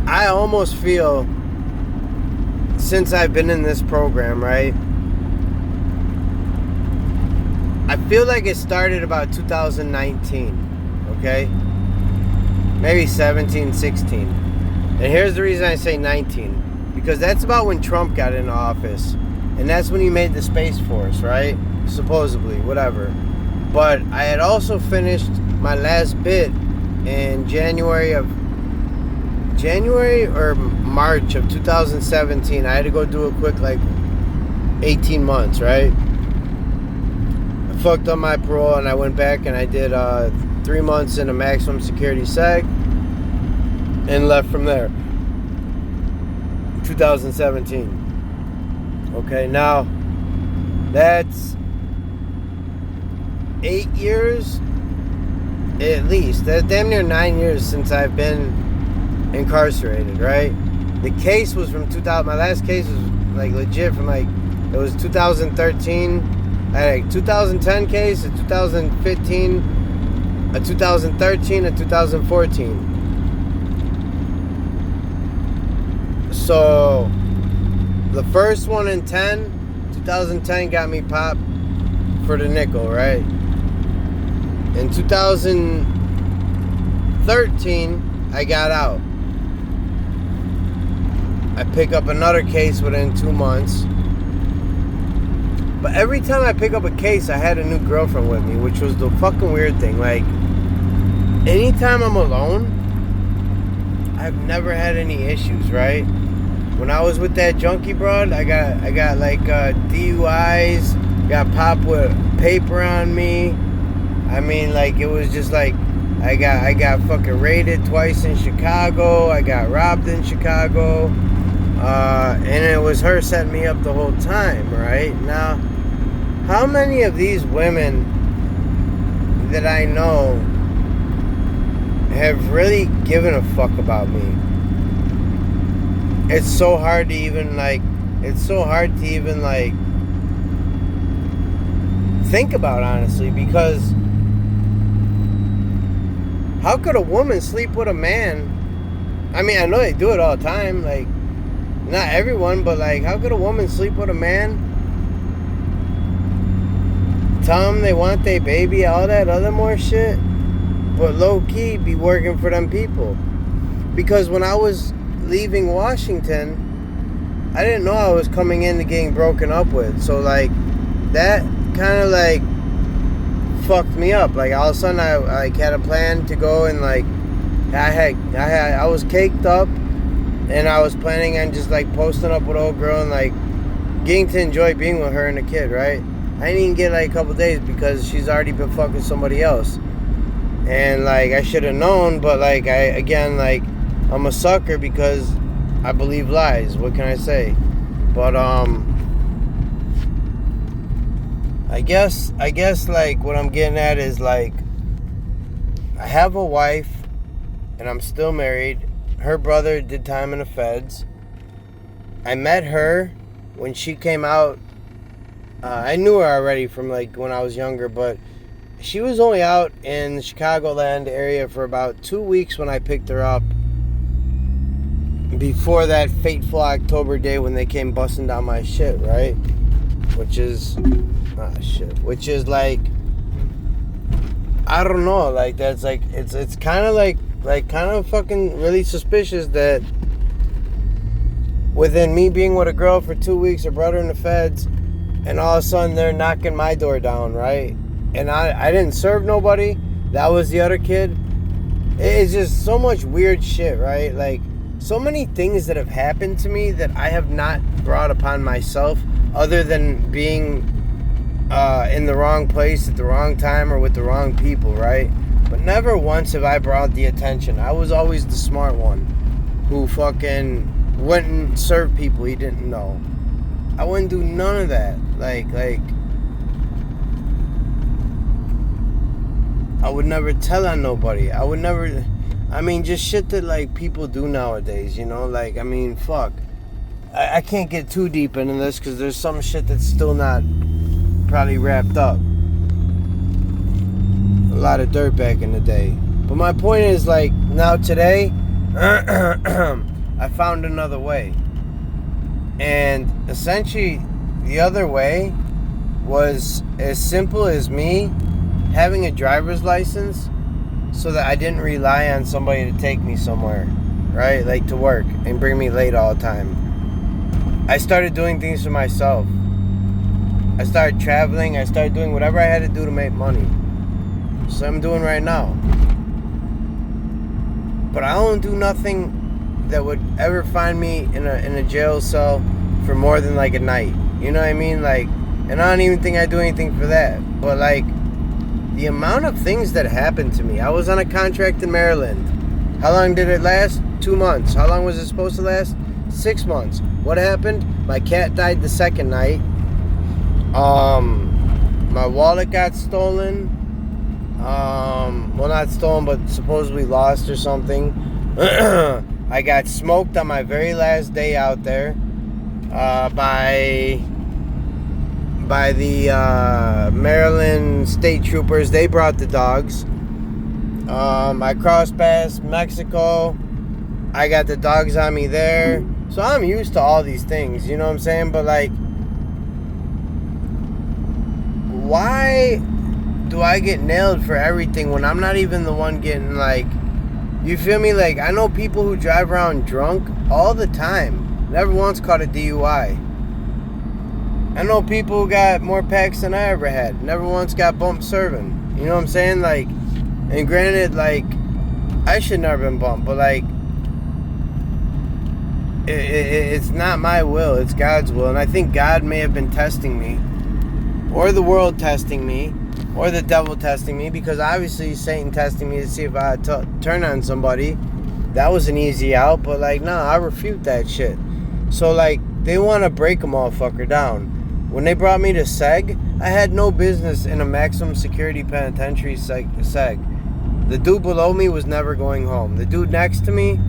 I almost feel, since I've been in this program, right, I feel like it started about 2019, okay? Maybe 17, 16. And here's the reason I say 19. Because that's about when Trump got into office. And that's when he made the Space Force, right? Supposedly, whatever. But I had also finished my last bit in January or March of 2017. I had to go do a quick, like, 18 months, right? I fucked up my parole and I went back and I did 3 months in a maximum security seg and left from there. 2017. Okay, now that's 8 years at least. That's damn near 9 years since I've been incarcerated, right? The case was from 2000. My last case was like legit from like, it was 2013. I had a 2010 case, a 2015, a 2013, a 2014. So the first one in 2010 got me popped for the nickel, right? In 2013, I got out. I pick up another case within 2 months. But every time I pick up a case, I had a new girlfriend with me, which was the fucking weird thing. Like, anytime I'm alone, I've never had any issues, right? When I was with that junkie broad, I got like DUIs, got popped with paper on me. I mean, like, it was just like, I got fucking raided twice in Chicago. I got robbed in Chicago. And it was her setting me up the whole time, right? Now, how many of these women that I know have really given a fuck about me? It's so hard to even think about, honestly, because how could a woman sleep with a man? I mean, I know they do it all the time, like, not everyone, but like, how could a woman sleep with a man? Tell them they want their baby, all that other more shit, but low-key be working for them people. Because when I was leaving Washington, I didn't know I was coming into getting broken up with. So like, that kind of like fucked me up. Like, all of a sudden I like had a plan to go and like, I was caked up and I was planning on just like posting up with old girl and like getting to enjoy being with her and the kid, right? I didn't even get like a couple days because she's already been fucking somebody else. And like, I should have known, but like, I'm a sucker because I believe lies. What can I say? But I guess like what I'm getting at is like I have a wife and I'm still married. Her brother did time in the feds. I met her when she came out. I knew her already from like when I was younger, but she was only out in the Chicagoland area for about 2 weeks when I picked her up. Before that fateful October day when they came busting down my shit, right? Which is like, I don't know, like that's like it's kind of like kind of fucking really suspicious that within me being with a girl for 2 weeks, her brother in the feds, and all of a sudden they're knocking my door down, right? And I didn't serve nobody. That was the other kid. It's just so much weird shit, right? Like so many things that have happened to me that I have not brought upon myself other than being in the wrong place at the wrong time or with the wrong people, right? But never once have I brought the attention. I was always the smart one who fucking went and served people he didn't know. I wouldn't do none of that. Like I would never tell on nobody. I would never, I mean, just shit that like people do nowadays, you know? Like, I mean, fuck. I can't get too deep into this because there's some shit that's still not probably wrapped up. A lot of dirt back in the day. But my point is like, now today, I found another way. And essentially, the other way was as simple as me having a driver's license so that I didn't rely on somebody to take me somewhere, right? Like to work and bring me late all the time. I started doing things for myself. I started traveling. I started doing whatever I had to do to make money. So I'm doing right now. But I don't do nothing that would ever find me in a jail cell for more than like a night. You know what I mean? Like, and I don't even think I do anything for that. But like, the amount of things that happened to me. I was on a contract in Maryland. How long did it last? 2 months. How long was it supposed to last? 6 months. What happened? My cat died the second night. My wallet got stolen. Well, not stolen, but supposedly lost or something. I got smoked on my very last day out there by the Maryland state troopers. They brought the dogs. I crossed past Mexico. I got the dogs on me there. So I'm used to all these things, you know what I'm saying? But like, why do I get nailed for everything when I'm not even the one getting like, you feel me? Like, I know people who drive around drunk all the time. Never once caught a DUI. I know people who got more packs than I ever had. Never once got bumped serving. You know what I'm saying? Like, and granted, like, I should never been bumped, but like, it's not my will, it's God's will. And I think God may have been testing me, or the world testing me, or the devil testing me, because obviously Satan testing me to see if I turn on somebody. That was an easy out, but like, nah, I refute that shit. So like, they want to break a motherfucker down. When they brought me to SEG, I had no business in a maximum security penitentiary SEG. The dude below me was never going home. The dude next to me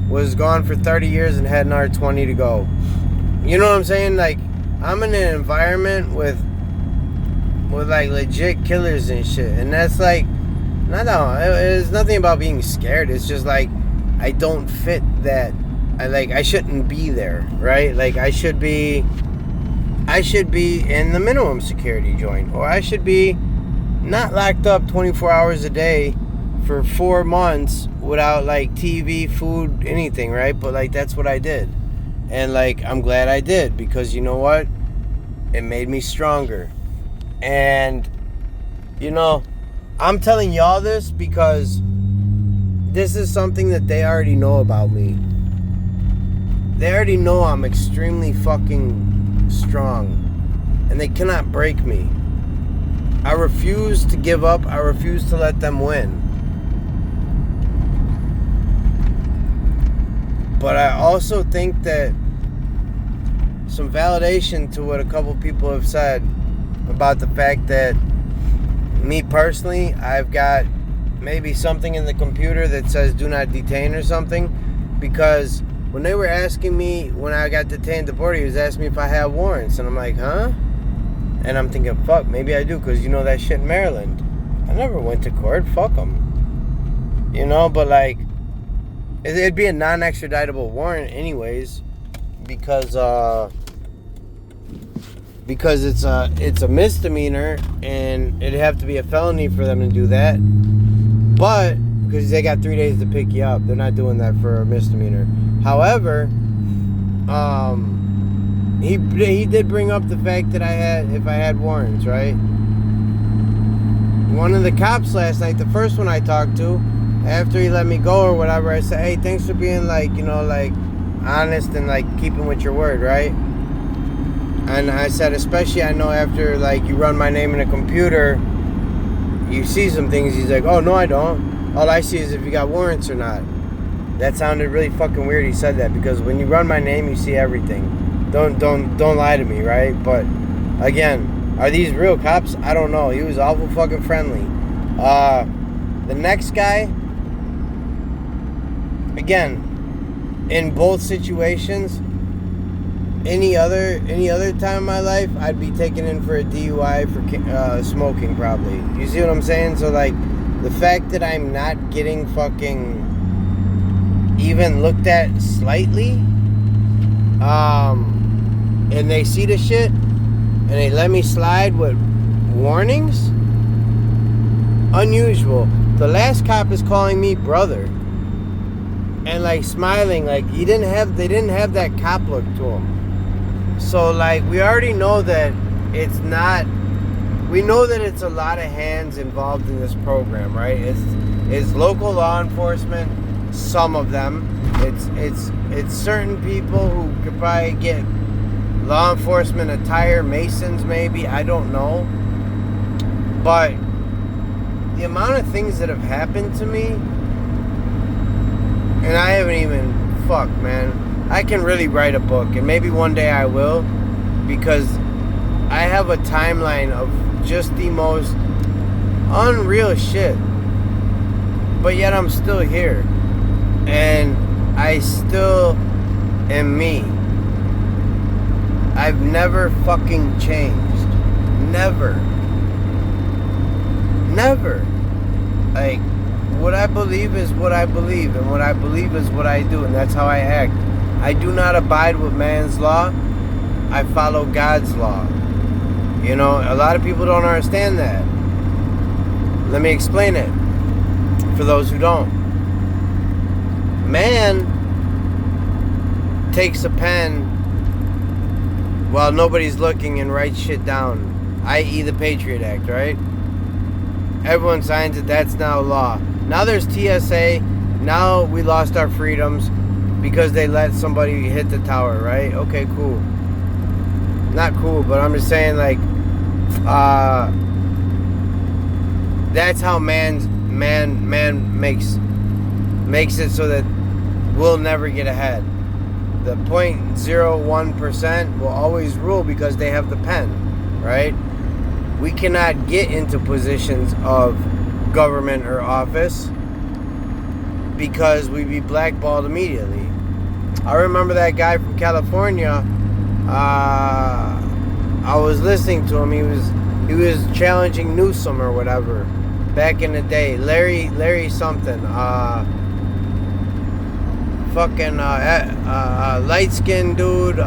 was gone for 30 years and had another 20 to go. You know what I'm saying? Like, I'm in an environment with like legit killers and shit. And that's like, it's nothing about being scared. It's just like, I don't fit that. I shouldn't be there, right? Like, I should be in the minimum security joint, or I should be not locked up 24 hours a day for 4 months without like TV, food, anything, right? But like, that's what I did. And like, I'm glad I did, because you know what? It made me stronger. And you know, I'm telling y'all this because this is something that they already know about me. They already know I'm extremely fucking strong, and they cannot break me. I refuse to give up. I refuse to let them win. But I also think that some validation to what a couple people have said about the fact that me personally, I've got maybe something in the computer that says do not detain or something, because when they were asking me when I got detained at the border, he was asking me if I had warrants, and I'm like, huh? And I'm thinking, fuck, maybe I do, because you know that shit in Maryland. I never went to court, fuck them. You know, but like, it'd be a non-extraditable warrant anyways, because it's a misdemeanor, and it'd have to be a felony for them to do that. But because they got 3 days to pick you up, they're not doing that for a misdemeanor. However, he did bring up the fact that if I had warrants, right? One of the cops last night, the first one I talked to, after he let me go or whatever, I said, hey, thanks for being honest and keeping with your word, right? And I said, especially I know after you run my name in a computer, you see some things. He's like, oh, no, I don't. All I see is if you got warrants or not. That sounded really fucking weird he said that, because when you run my name, you see everything. Don't lie to me, right? But again, are these real cops? I don't know. He was awful fucking friendly. The next guy, again, in both situations, any other time in my life, I'd be taken in for a DUI for smoking, probably. You see what I'm saying? So the fact that I'm not getting fucking even looked at slightly, and they see the shit and they let me slide with warnings, unusual. The last cop is calling me brother and smiling, they didn't have that cop look to him. So we already know that it's not. We know that it's a lot of hands involved in this program, right? It's local law enforcement, some of them. It's certain people who could probably get law enforcement attire, Masons maybe, I don't know. But the amount of things that have happened to me, and I haven't even, man. I can really write a book, and maybe one day I will, because I have a timeline of just the most unreal shit. But yet I'm still here. And I still am me. I've never fucking changed. Never. What I believe is what I believe, and what I believe is what I do, and that's how I act. I do not abide with man's law. I follow God's law. You know, a lot of people don't understand that. Let me explain it for those who don't. Man takes a pen while nobody's looking and writes shit down, i.e. the Patriot Act, right? Everyone signs it. That's now law. Now there's TSA. Now we lost our freedoms because they let somebody hit the tower, right? Okay, cool. Not cool, but I'm just saying, that's how man makes it so that we'll never get ahead. The 0.01% will always rule because they have the pen, right? We cannot get into positions of government or office because we'd be blackballed immediately. I remember that guy from California. I was listening to him. He was challenging Newsom or whatever back in the day. Larry something. Light skinned dude.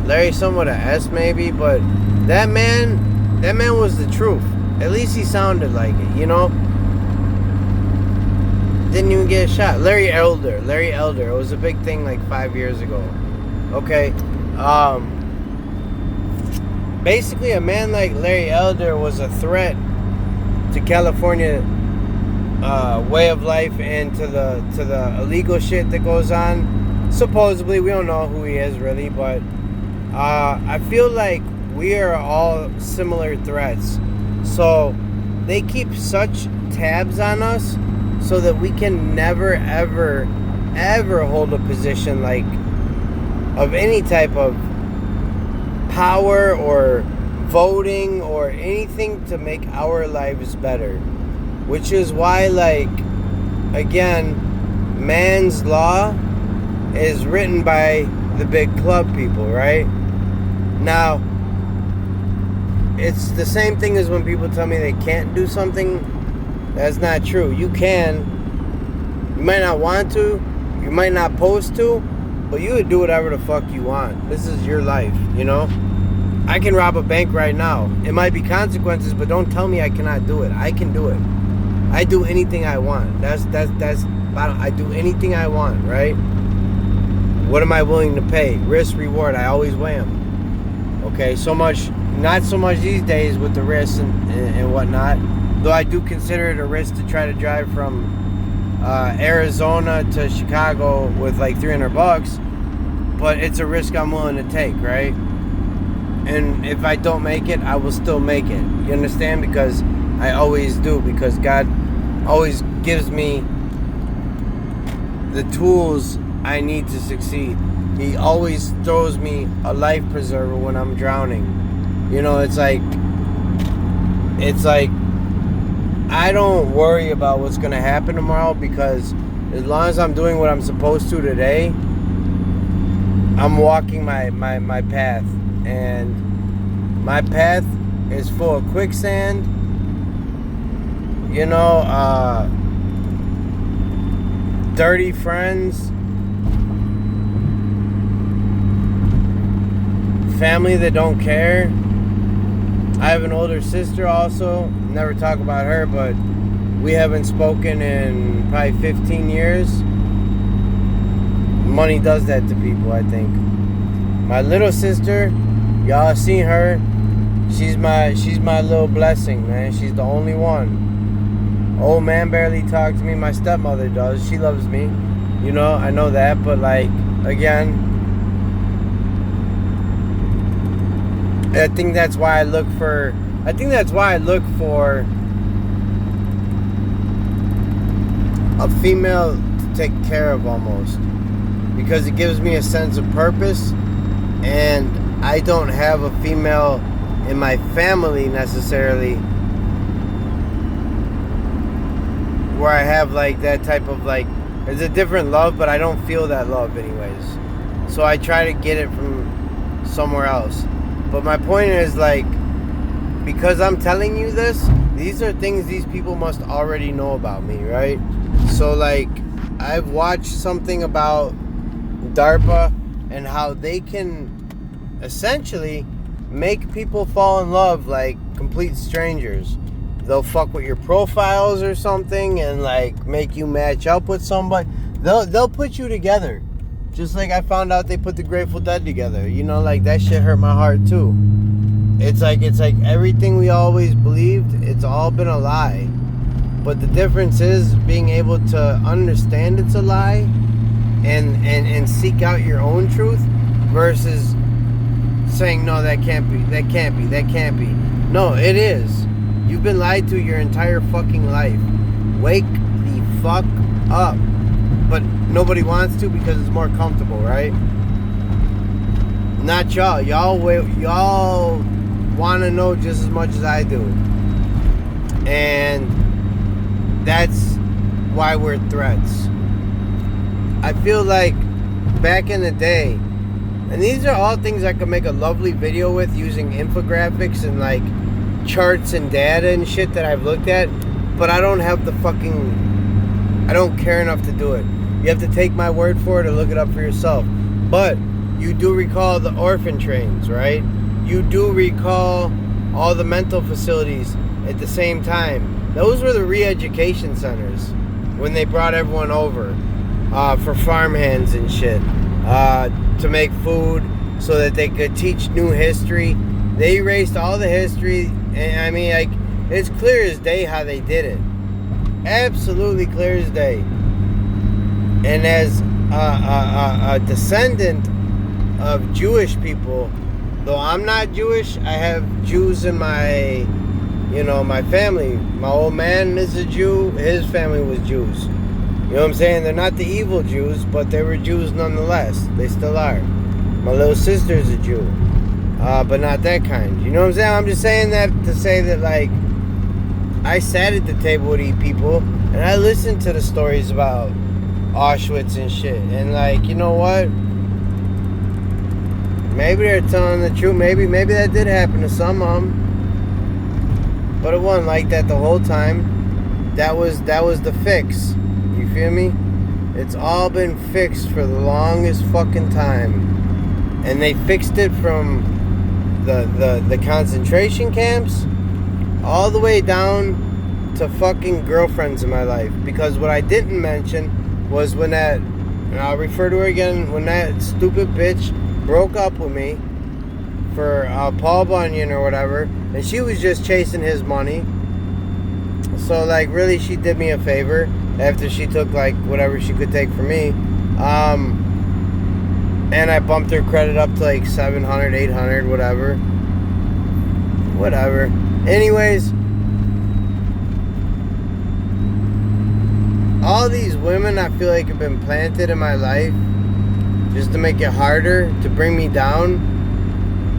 Larry some with an S maybe, but that man was the truth. At least he sounded like it, you know? Didn't even get a shot. Larry Elder. It was a big thing 5 years ago. Okay. Basically a man like Larry Elder was a threat to California way of life and to the illegal shit that goes on. Supposedly, we don't know who he is really, but I feel like we are all similar threats. So they keep such tabs on us so that we can never ever ever hold a position like of any type of power or voting or anything to make our lives better. Which is why, like, again, man's law is written by the big club people, right? Now, it's the same thing as when people tell me they can't do something. That's not true. You can. You might not want to. You might not post to. But you would do whatever the fuck you want. This is your life, you know? I can rob a bank right now. It might be consequences, but don't tell me I cannot do it. I can do it. I do anything I want. That's I do anything I want, right? What am I willing to pay? Risk, reward, I always weigh them. Okay, so much, not so much these days with the risks and whatnot. Though I do consider it a risk to try to drive from Arizona to Chicago with like $300, but it's a risk I'm willing to take, right? And if I don't make it, I will still make it. You understand? Because I always do. Because God always gives me the tools I need to succeed. He always throws me a life preserver when I'm drowning. You know, it's like I don't worry about what's going to happen tomorrow, because as long as I'm doing what I'm supposed to today, I'm walking my path. And my path is full of quicksand, you know, dirty friends, family that don't care. I have an older sister also. Never talk about her, but we haven't spoken in probably 15 years. Money does that to people, I think. My little sister, y'all seen her. She's my little blessing, man. She's the only one. Old man barely talks to me. My stepmother does. She loves me. You know, I know that, but like, again, I think that's why I look for a female to take care of, almost, because it gives me a sense of purpose. And I don't have a female in my family necessarily where I have like that type of like, it's a different love, but I don't feel that love anyways. So I try to get it from somewhere else. But my point is, like, because I'm telling you this, these are things these people must already know about me, right? So like, I've watched something about DARPA and how they can essentially make people fall in love like complete strangers. They'll fuck with your profiles or something and like make you match up with somebody. They'll put you together. Just like I found out they put the Grateful Dead together. You know, like that shit hurt my heart too. It's like everything we always believed, it's all been a lie. But the difference is being able to understand it's a lie and seek out your own truth versus saying, no, that can't be. No, it is. You've been lied to your entire fucking life. Wake the fuck up. But nobody wants to because it's more comfortable, right? Not y'all. Y'all want to know just as much as I do. And that's why we're threats. I feel like back in the day, and these are all things I could make a lovely video with using infographics and like charts and data and shit that I've looked at, but I don't have I don't care enough to do it. You have to take my word for it or look it up for yourself. But you do recall the orphan trains, right? You do recall all the mental facilities at the same time. Those were the re-education centers when they brought everyone over for farmhands and shit, to make food so that they could teach new history. They erased all the history, and I mean, like, it's clear as day how they did it. Absolutely clear as day. And as a descendant of Jewish people, though I'm not Jewish, I have Jews in my family. My old man is a Jew. His family was Jews. You know what I'm saying? They're not the evil Jews, but they were Jews nonetheless. They still are. My little sister's a Jew, but not that kind. You know what I'm saying? I'm just saying that to say that, like, I sat at the table with these people, and I listened to the stories about Auschwitz and shit. And, like, you know what? Maybe they're telling the truth. Maybe that did happen to some of them. But it wasn't like that the whole time. That was the fix. You feel me? It's all been fixed for the longest fucking time. And they fixed it from the concentration camps all the way down to fucking girlfriends in my life. Because what I didn't mention was when that, and I'll refer to her again, when that stupid bitch broke up with me for Paul Bunyan or whatever, and she was just chasing his money. So, like, really, she did me a favor after she took, like, whatever she could take from me. And I bumped her credit up to, like, 700, 800, whatever. Whatever. Anyways, all these women I feel like have been planted in my life just to make it harder, to bring me down.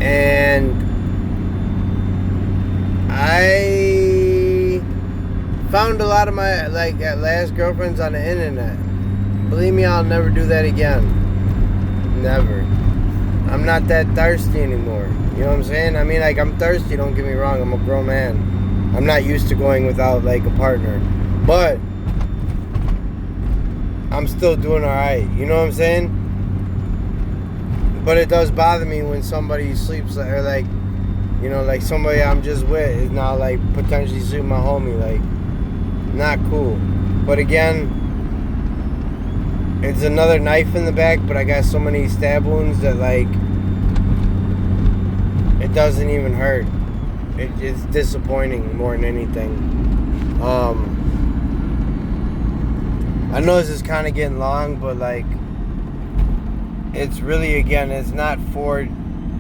And I found a lot of my, like, last girlfriends on the internet. Believe me, I'll never do that again. Never. I'm not that thirsty anymore. You know what I'm saying? I mean, like, I'm thirsty, don't get me wrong. I'm a grown man. I'm not used to going without, like, a partner. But I'm still doing alright. You know what I'm saying? But it does bother me when somebody sleeps, or, like, you know, like, somebody I'm just with is now, like, potentially sleeping my homie. Like, not cool. But again, it's another knife in the back, but I got so many stab wounds that, like, it doesn't even hurt. It's disappointing more than anything. I know this is kind of getting long, but, like, it's really, again, it's not for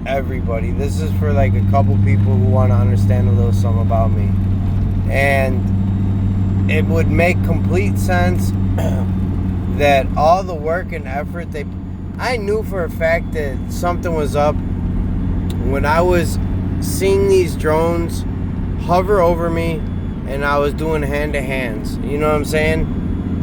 everybody. This is for, like, a couple people who want to understand a little something about me. And it would make complete sense that all the work and effort I knew for a fact that something was up when I was seeing these drones hover over me and I was doing hand-to-hands. You know what I'm saying?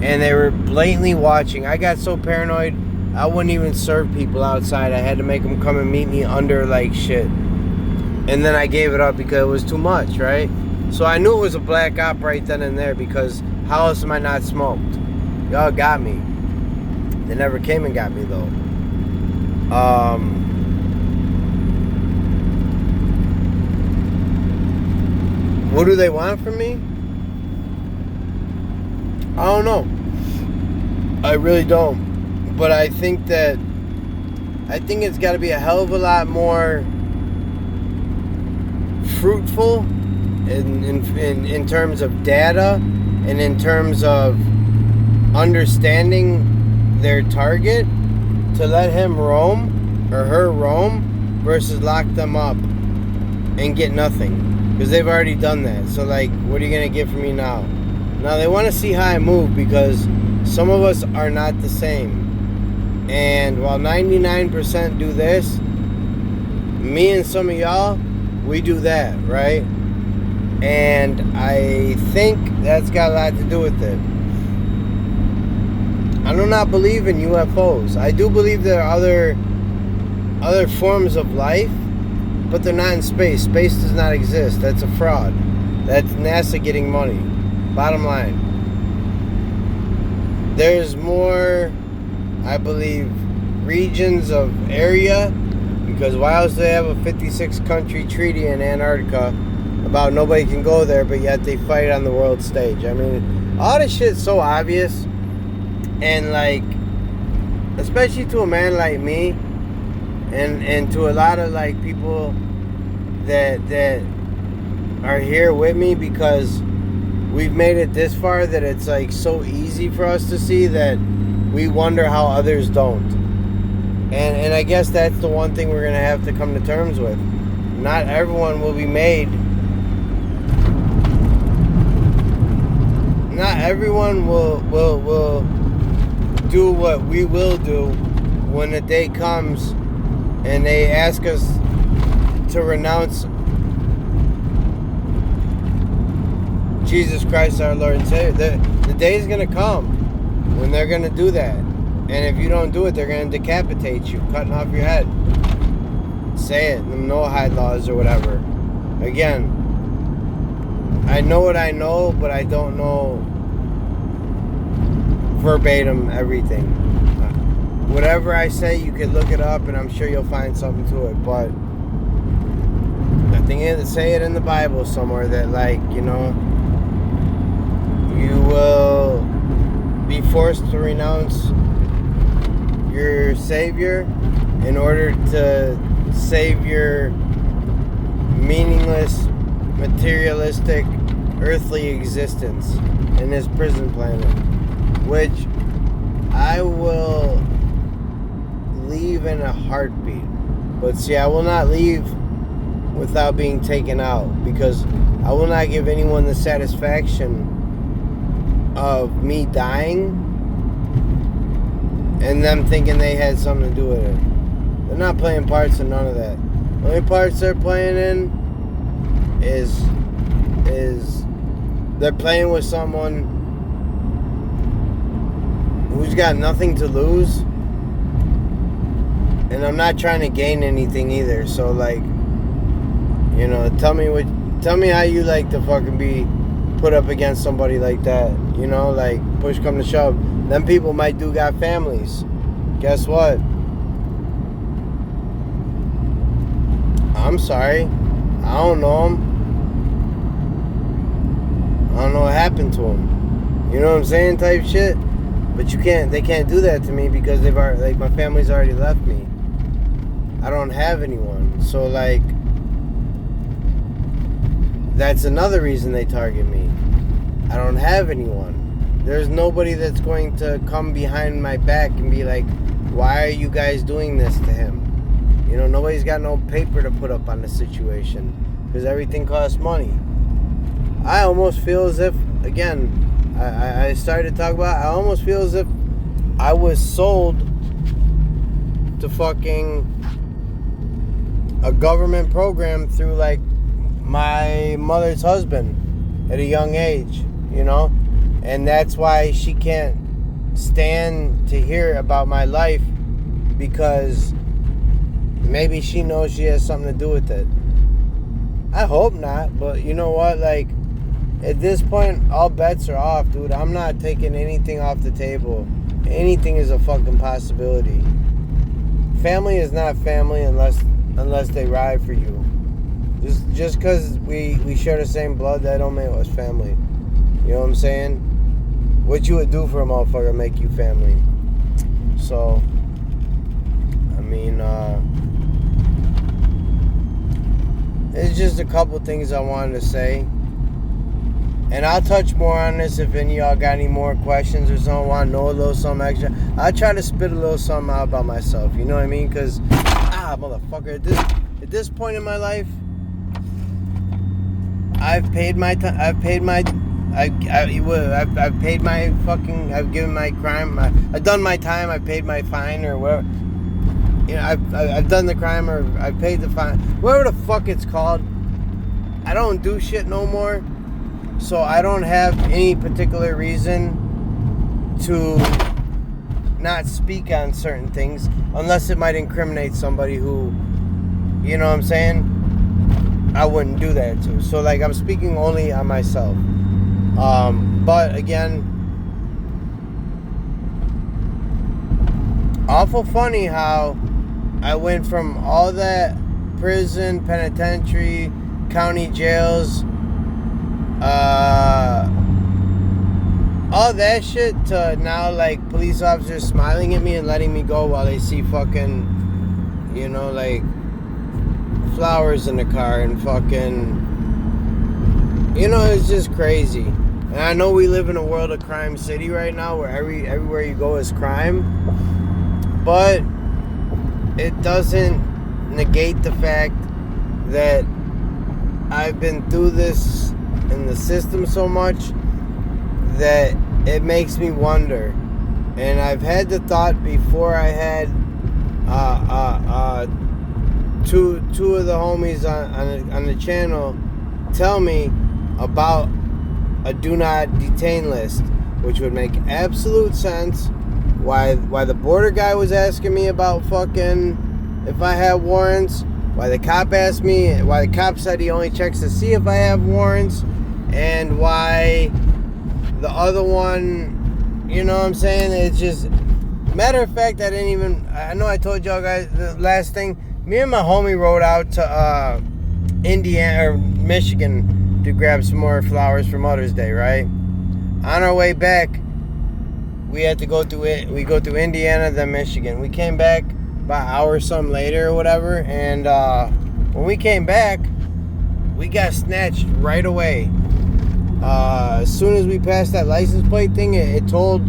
And they were blatantly watching. I got so paranoid, I wouldn't even serve people outside. I had to make them come and meet me under, like, shit. And then I gave it up because it was too much, right? So I knew it was a black op right then and there, because how else am I not smoked? Y'all got me. They never came and got me, though. What do they want from me? I don't know. I really don't. But I think it's got to be a hell of a lot more fruitful in terms of data and in terms of understanding their target, to let him roam or her roam versus lock them up and get nothing, because they've already done that. So, like, what are you gonna get from me now? Now they want to see how I move, because some of us are not the same. And while 99% do this, me and some of y'all, we do that, right? And I think that's got a lot to do with it. I do not believe in UFOs. I do believe there are other forms of life, but they're not in space. Space does not exist. That's a fraud. That's NASA getting money. Bottom line. There's more, I believe, regions of area, because why else do they have a 56 country treaty in Antarctica about nobody can go there, but yet they fight on the world stage? I mean, all this shit's so obvious. And, like, especially to a man like me, and to a lot of, like, people that are here with me, because we've made it this far that it's, like, so easy for us to see that we wonder how others don't. And I guess that's the one thing we're going to have to come to terms with. Not everyone will be made. not everyone will do what we will do when the day comes and they ask us to renounce Jesus Christ our Lord and Savior. The day is going to come when they're going to do that. And if you don't do it, they're going to decapitate you, cutting off your head. Say it, no hide laws or whatever. Again, I know what I know, but I don't know verbatim everything. Whatever I say, you can look it up, and I'm sure you'll find something to it. But I think it say it in the Bible somewhere that, like, you know, you will be forced to renounce your Savior in order to save your meaningless, materialistic, earthly existence in this prison planet, which I will leave in a heartbeat. But see, I will not leave without being taken out, because I will not give anyone the satisfaction of me dying and them thinking they had something to do with it. They're not playing parts in none of that. The only parts they're playing in is they're playing with someone who's got nothing to lose, and I'm not trying to gain anything either. So, like, you know, tell me how you like to fucking be put up against somebody like that. You know, like, push come to shove, them people might got families. Guess what? I'm sorry, I don't know them. I don't know what happened to them. You know what I'm saying, type shit. But they can't do that to me because they've already, like, my family's already left me. I don't have anyone. So, like, that's another reason they target me. I don't have anyone. There's nobody that's going to come behind my back and be like, why are you guys doing this to him? You know, nobody's got no paper to put up on the situation because everything costs money. I almost feel as if, again, I started to talk about, I almost feel as if I was sold to fucking a government program through, like, my mother's husband at a young age, you know? And that's why she can't stand to hear about my life, because maybe she knows she has something to do with it. I hope not, but you know what? Like, at this point, all bets are off, dude. I'm not taking anything off the table. Anything is a fucking possibility. Family is not family unless they ride for you. Just because we share the same blood, that don't make us family. You know what I'm saying? What you would do for a motherfucker make you family. So, I mean, it's just a couple things I wanted to say. And I'll touch more on this if any of y'all got any more questions or something, want to know a little something extra. I'll try to spit a little something out about myself, you know what I mean? Because, motherfucker, at this point in my life, I've paid my time. I've given my crime. I've done my time. I've paid my fine or whatever. You know, I've done the crime or I've paid the fine. Whatever the fuck it's called. I don't do shit no more. So I don't have any particular reason to not speak on certain things unless it might incriminate somebody who, you know what I'm saying, I wouldn't do that to. So, like, I'm speaking only on myself. But again, awful funny how I went from all that prison, penitentiary, county jails, all that shit to now, like, police officers smiling at me and letting me go while they see fucking, you know, like, flowers in the car and fucking, you know, it's just crazy. And I know we live in a world of crime city right now where everywhere you go is crime, but it doesn't negate the fact that I've been through this in the system so much that it makes me wonder. And I've had the thought before. I had two of the homies on the channel tell me about a do not detain list, which would make absolute sense. Why the border guy was asking me about fucking if I have warrants. Why the cop asked me. Why the cop said he only checks to see if I have warrants. And why the other one, you know what I'm saying? It's just, matter of fact, I know I told y'all guys the last thing. Me and my homie rode out to Indiana or Michigan to grab some more flowers for Mother's Day, right? On our way back, we had to go through it. We go through Indiana, then Michigan. We came back about an hour or something later or whatever, and when we came back, we got snatched right away. As soon as we passed that license plate thing, it told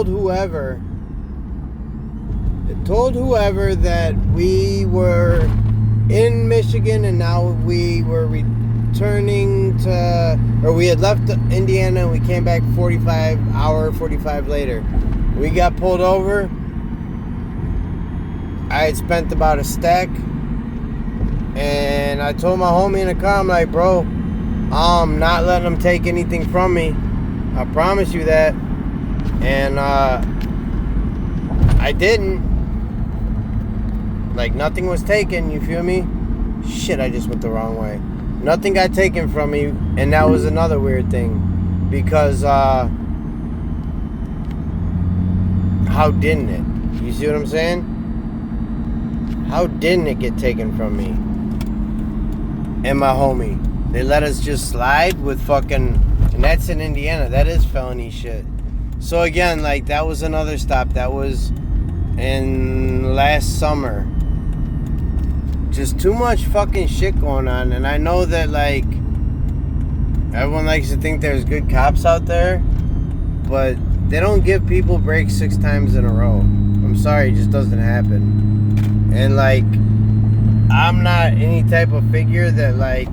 whoever that we were in Michigan and now we were returning to, or we had left Indiana and we came back 45 later. We got pulled over. I had spent about a stack, and I told my homie in the car, I'm like, bro, I'm not letting them take anything from me. I promise you that. And I didn't. Like, nothing was taken, you feel me? Shit, I just went the wrong way. Nothing got taken from me, and that was another weird thing. Because, how didn't it? You see what I'm saying? How didn't it get taken from me? And my homie. They let us just slide with fucking... And that's in Indiana. That is felony shit. So again, like, that was another stop. That was in last summer. Just too much fucking shit going on. And I know that, like, everyone likes to think there's good cops out there, but they don't give people breaks 6 times in a row. I'm sorry, it just doesn't happen. And, like, I'm not any type of figure that, like,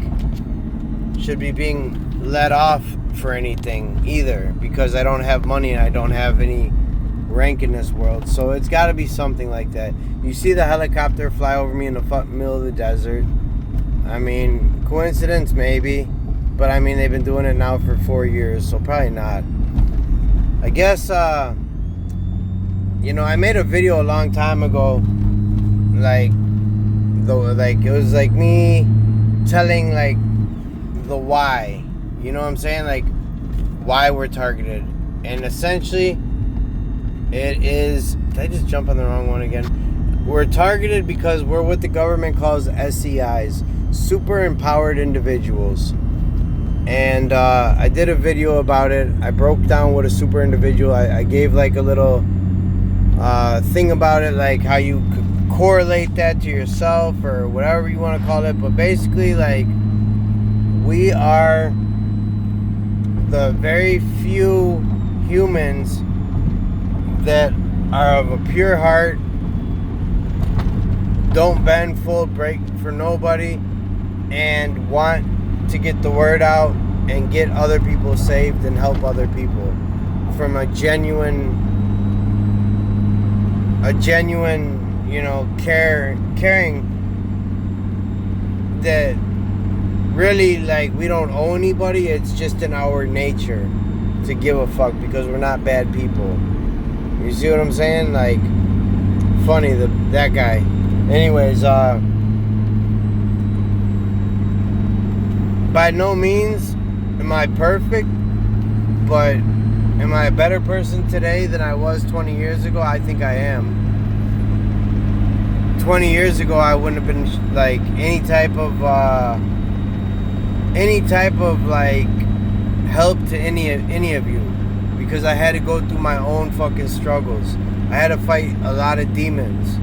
should be being let off for anything either, because I don't have money and I don't have any rank in this world. So it's got to be something like that. You see the helicopter fly over me in the middle of the desert. I mean, coincidence maybe, but I mean, they've been doing it now for 4 years, so probably not. I guess, you know, I made a video a long time ago, like it was like me telling, like, the why. You know what I'm saying? Like, why we're targeted. And essentially, it is... Did I just jump on the wrong one again? We're targeted because we're what the government calls SEIs. Super Empowered Individuals. And I did a video about it. I broke down what a super individual... I gave, like, a little thing about it, like how you could correlate that to yourself or whatever you want to call it. But basically, like, we are the very few humans that are of a pure heart, don't bend, fold, break for nobody, and want to get the word out and get other people saved and help other people from a genuine, you know, caring that really, like, we don't owe anybody. It's just in our nature to give a fuck because we're not bad people. You see what I'm saying? Like, funny, that guy. Anyways, by no means am I perfect, but am I a better person today than I was 20 years ago? I think I am. 20 years ago, I wouldn't have been, like, any type of like help to any of you, because I had to go through my own fucking struggles. I had to fight a lot of demons.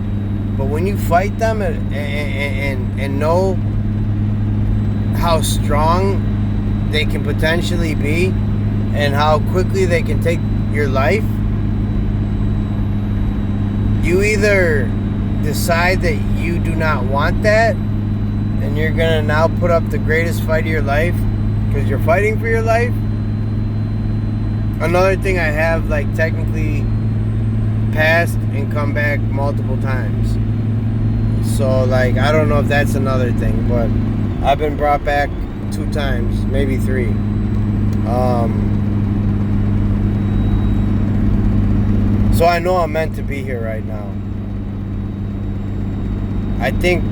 But when you fight them and know how strong they can potentially be and how quickly they can take your life, you either decide that you do not want that and you're gonna now put up the greatest fight of your life because you're fighting for your life, Another thing I have, like, technically passed and come back multiple times. So, like, I don't know if that's another thing, but I've been brought back 2 times, maybe 3. So I know I'm meant to be here right now. I think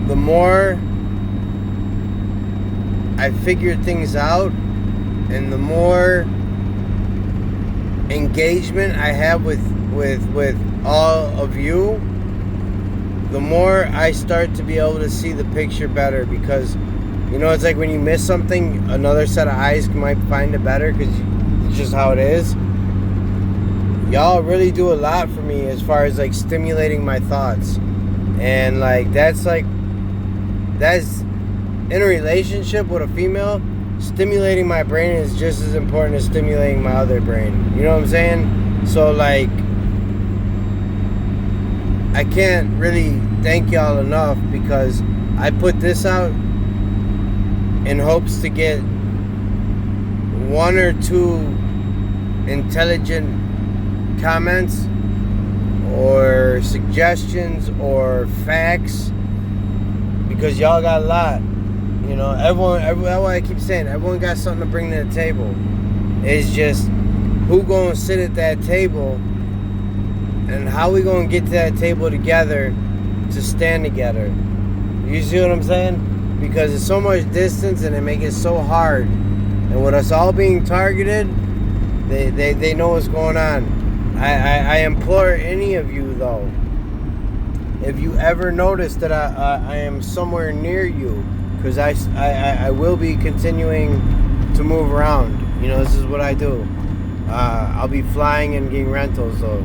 the more I figure things out and the more engagement I have with all of you, the more I start to be able to see the picture better, because, you know, it's like when you miss something, another set of eyes might find it better, because it's just how it is. Y'all really do a lot for me as far as, like, stimulating my thoughts. And, like, that's in a relationship with a female, stimulating my brain is just as important as stimulating my other brain. You know what I'm saying? So, like, I can't really thank y'all enough, because I put this out in hopes to get 1 or 2 intelligent comments or suggestions or facts, because y'all got a lot. You know, everyone, I keep saying, everyone got something to bring to the table. It's just who gonna sit at that table, and how we gonna get to that table together to stand together. You see what I'm saying? Because there's so much distance and it makes it so hard. And with us all being targeted, they know what's going on. I implore any of you, though, if you ever notice that I am somewhere near you, because I will be continuing to move around. You know, this is what I do. I'll be flying and getting rentals, though.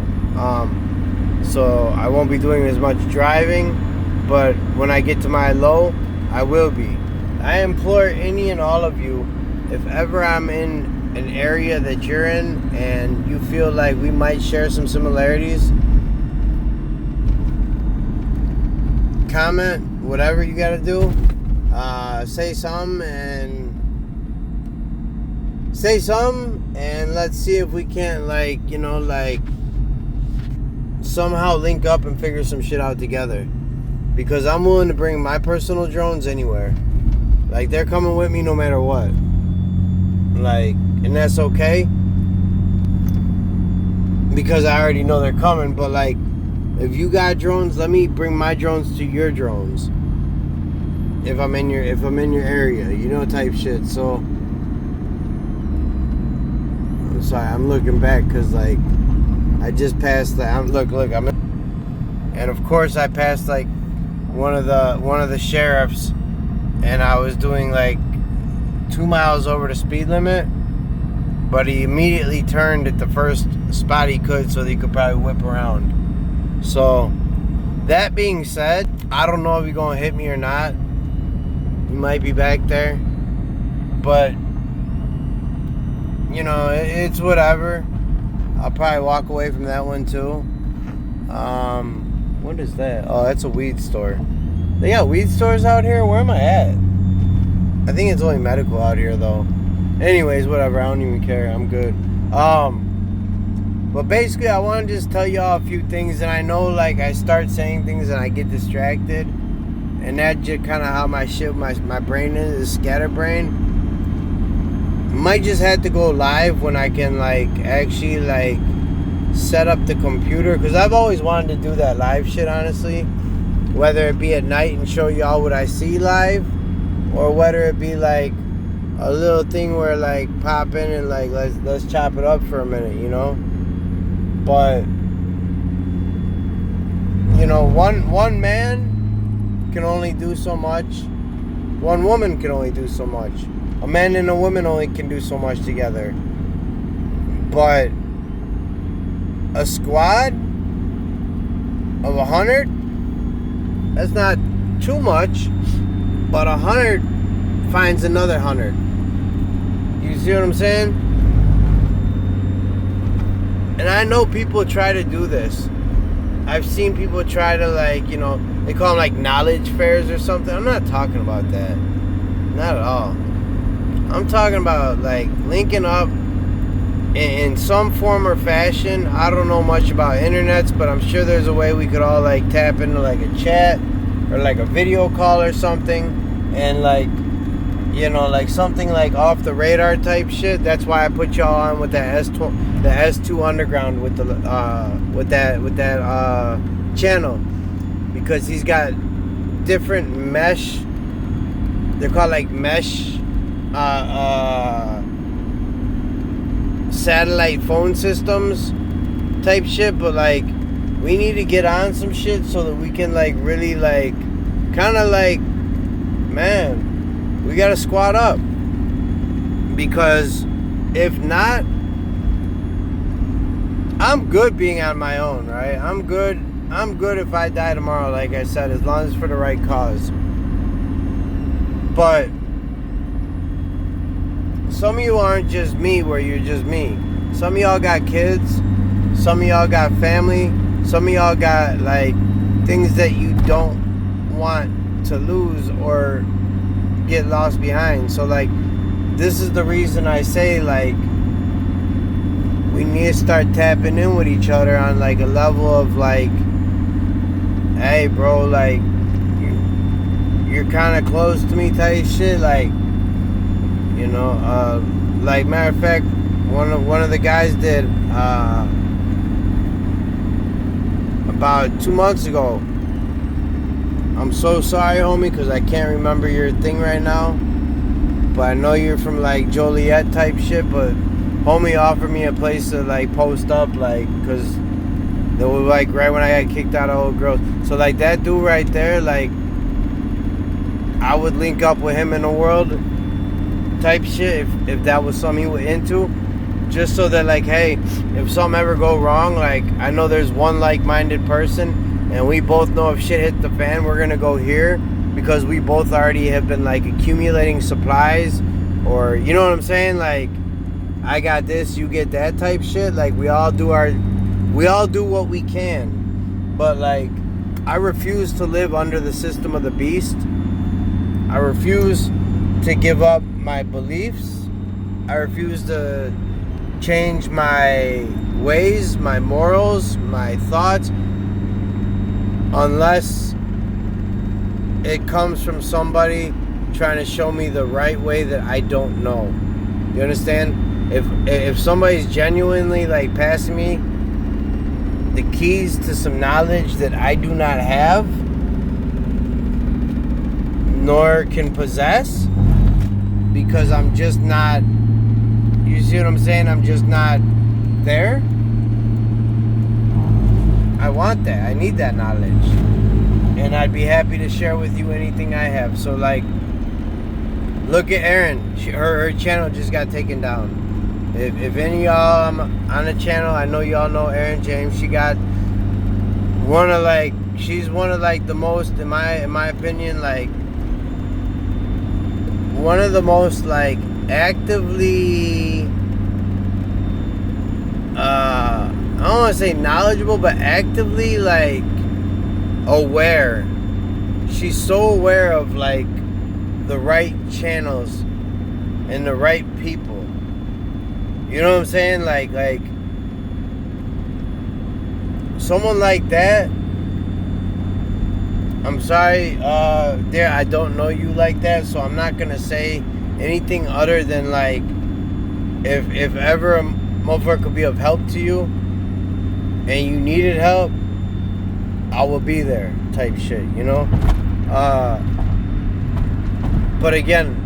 So I won't be doing as much driving, but when I get to my low, I will be. I implore any and all of you, if ever I'm in an area that you're in and you feel like we might share some similarities, comment, whatever you gotta do, say something and let's see if we can't, like, you know, like, somehow link up and figure some shit out together. Because I'm willing to bring my personal drones anywhere. Like, they're coming with me no matter what. Like, and that's okay, because I already know they're coming. But, like, if you got drones, let me bring my drones to your drones. If I'm in your area, you know, type shit. So I'm sorry, I'm looking back, because, like, I just passed and of course I passed, like, one of the sheriffs, and I was doing, like, 2 miles over the speed limit, but he immediately turned at the first spot he could, so that he could probably whip around. So, that being said, I don't know if he's gonna hit me or not. He might be back there, but, you know, it's whatever. I'll probably walk away from that one too. What is that? Oh, that's a weed store. They got weed stores out here? Where am I at? I think it's only medical out here, though. Anyways, whatever. I don't even care. I'm good. But basically, I want to just tell y'all a few things. And I know, like, I start saying things and I get distracted. And that's just kind of how my brain is scatterbrain. Might just have to go live when I can, like, actually, like, set up the computer, because I've always wanted to do that live shit, honestly, whether it be at night and show y'all what I see live, or whether it be like a little thing where, like, pop in and, like, let's chop it up for a minute, you know. But, you know, one man can only do so much. One woman can only do so much. A man and a woman only can do so much together. But a squad of 100, that's not too much, but 100 finds another 100. You see what I'm saying? And I know people try to do this. I've seen people try to, like, you know, they call them, like, knowledge fairs or something. I'm not talking about that. Not at all. I'm talking about, like, linking up in some form or fashion. I don't know much about internets, but I'm sure there's a way we could all like tap into like a chat or like a video call or something, and like, you know, like something like off the radar type shit. That's why I put y'all on with that the S2 Underground with the with that channel, because he's got different mesh. They're called like mesh satellite phone systems type shit. But like, we need to get on some shit so that we can like really like kind of like, man, we gotta squat up, because if not, I'm good being on my own, right? I'm good if I die tomorrow, like I said, as long as it's for the right cause. But some of you aren't just me where you're just me. Some of y'all got kids. Some of y'all got family. Some of y'all got like things that you don't want to lose or get lost behind. So like, this is the reason I say like, we need to start tapping in with each other on like a level of like, hey bro, like you're kind of close to me type shit. Like, you know, like matter of fact, one of the guys did about 2 months ago. I'm so sorry, homie, because I can't remember your thing right now, but I know you're from like Joliet type shit. But homie offered me a place to like post up, like, because they were like right when I got kicked out of Old Girls. So like that dude right there, like, I would link up with him in the world type shit if that was something he was into, just so that like, hey, if something ever go wrong, like I know there's one like-minded person, and we both know if shit hit the fan, we're gonna go here, because we both already have been like accumulating supplies, or you know what I'm saying, like I got this, you get that type shit. Like we all do what we can. But like, I refuse to live under the system of the beast. I refuse to give up my beliefs. I refuse to change my ways, my morals, my thoughts, unless it comes from somebody trying to show me the right way that I don't know. You understand? If somebody's genuinely like passing me the keys to some knowledge that I do not have nor can possess, because I'm just not, you see what I'm saying, I'm just not there, I want that. I need that knowledge, and I'd be happy to share with you anything I have. So like, look at Erin. Her channel just got taken down. If any of y'all on the channel, I know y'all know Erin James. She got she's one of like the most, in my opinion, like one of the most like actively I don't want to say knowledgeable, but actively like aware. She's so aware of like the right channels and the right people. You know what I'm saying? Like someone like that, I'm sorry, there, I don't know you like that, so I'm not gonna say anything other than like, if ever a motherfucker could be of help to you and you needed help, I will be there type shit, you know? But again,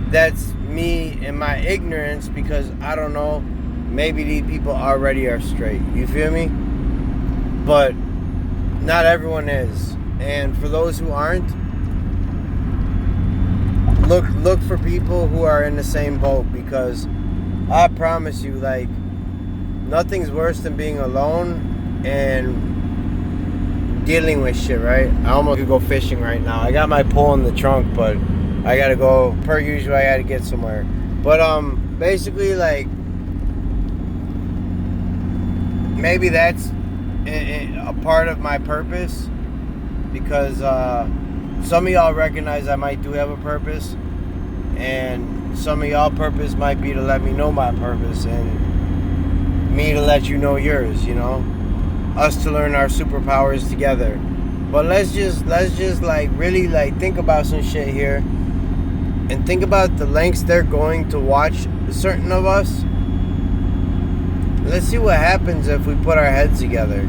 that's me and my ignorance, because I don't know, maybe these people already are straight, you feel me? But not everyone is. And for those who aren't, look for people who are in the same boat, because I promise you, like, nothing's worse than being alone and dealing with shit, right? I almost could go fishing right now. I got my pole in the trunk, but I gotta go, per usual, I gotta get somewhere. But basically, like, maybe that's a part of my purpose, because some of y'all recognize I might do have a purpose, and some of y'all purpose might be to let me know my purpose. And me to let you know yours, you know? Us to learn our superpowers together. But let's just like really like think about some shit here, and think about the lengths they're going to watch certain of us. Let's see what happens if we put our heads together.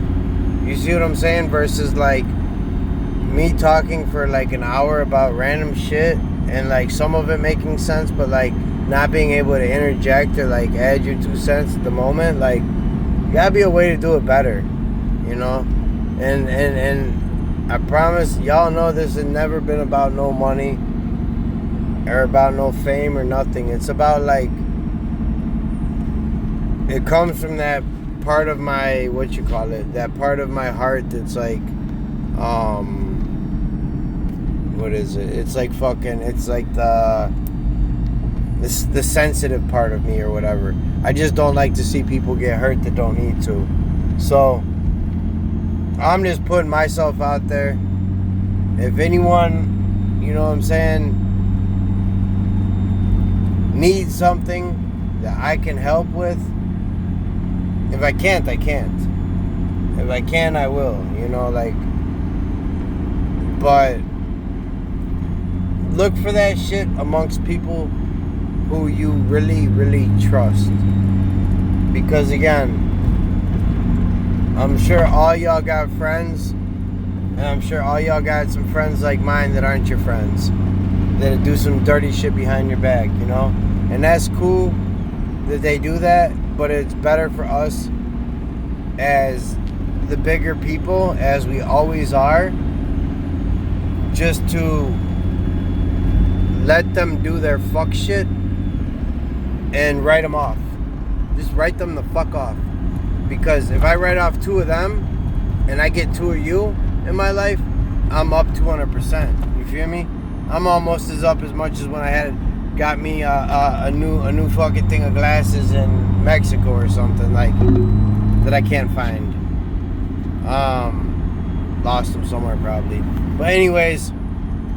You see what I'm saying? Versus like me talking for like an hour about random shit and like some of it making sense, but like not being able to interject or like add your 2 cents at the moment. Like, gotta be a way to do it better, you know? And I promise y'all know this has never been about no money or about no fame or nothing. It's about like, it comes from that part of my, that part of my heart that's like, what is it? It's like fucking, it's like the sensitive part of me or whatever. I just don't like to see people get hurt that don't need to. So I'm just putting myself out there. If anyone, you know what I'm saying, needs something that I can help with, if I can't, I can't. If I can, I will, you know, like, but look for that shit amongst people who you really, really trust. Because again, I'm sure all y'all got friends, and I'm sure all y'all got some friends like mine that aren't your friends, that do some dirty shit behind your back, you know? And that's cool that they do that, but it's better for us as the bigger people, as we always are, just to let them do their fuck shit and write them off. Just write them the fuck off. Because if I write off 2 of them and I get 2 of you in my life, I'm up 200%. You feel me? I'm almost as up as much as when I got me a new fucking thing of glasses in Mexico or something like that I can't find. Lost them somewhere probably. But anyways,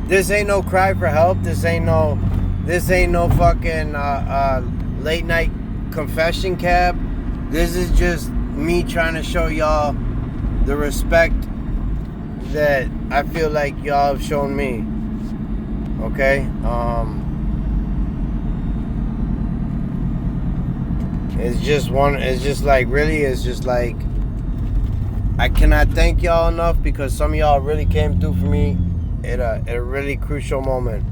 this ain't no cry for help. This ain't no fucking late night confession cab. This is just me trying to show y'all the respect that I feel like y'all have shown me. Okay? It's just like I cannot thank y'all enough, because some of y'all really came through for me at a really crucial moment.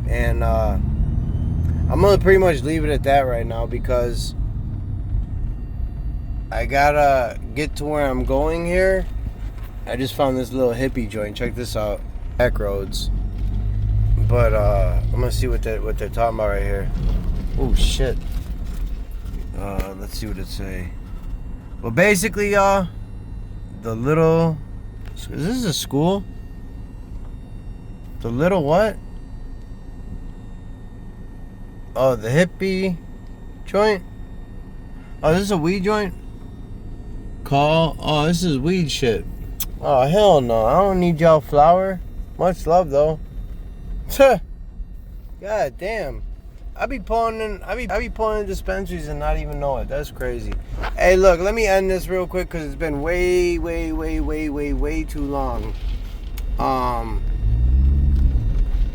And I'm gonna pretty much leave it at that right now, because I gotta get to where I'm going here. I just found this little hippie joint. Check this out. Back roads. But I'm gonna see what they're talking about right here. Oh shit. Let's see what it say. Well, basically, y'all, is this a school? The little what? Oh, the hippie joint? Oh, this is a weed joint? Oh, this is weed shit. Oh, hell no. I don't need y'all flower. Much love, though. God damn. I be pulling in dispensaries and not even know it. That's crazy. Hey, look, let me end this real quick, because it's been way too long.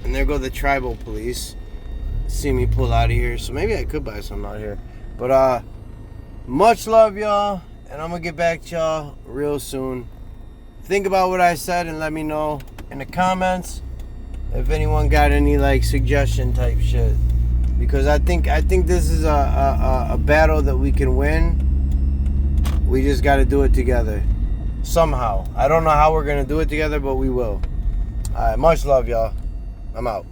And there go the tribal police. See me pull out of here. So maybe I could buy some out here. But much love, y'all. And I'm going to get back to y'all real soon. Think about what I said and let me know in the comments if anyone got any like suggestion type shit. Because I think this is a battle that we can win. We just got to do it together. Somehow. I don't know how we're going to do it together, but we will. Alright, much love, y'all. I'm out.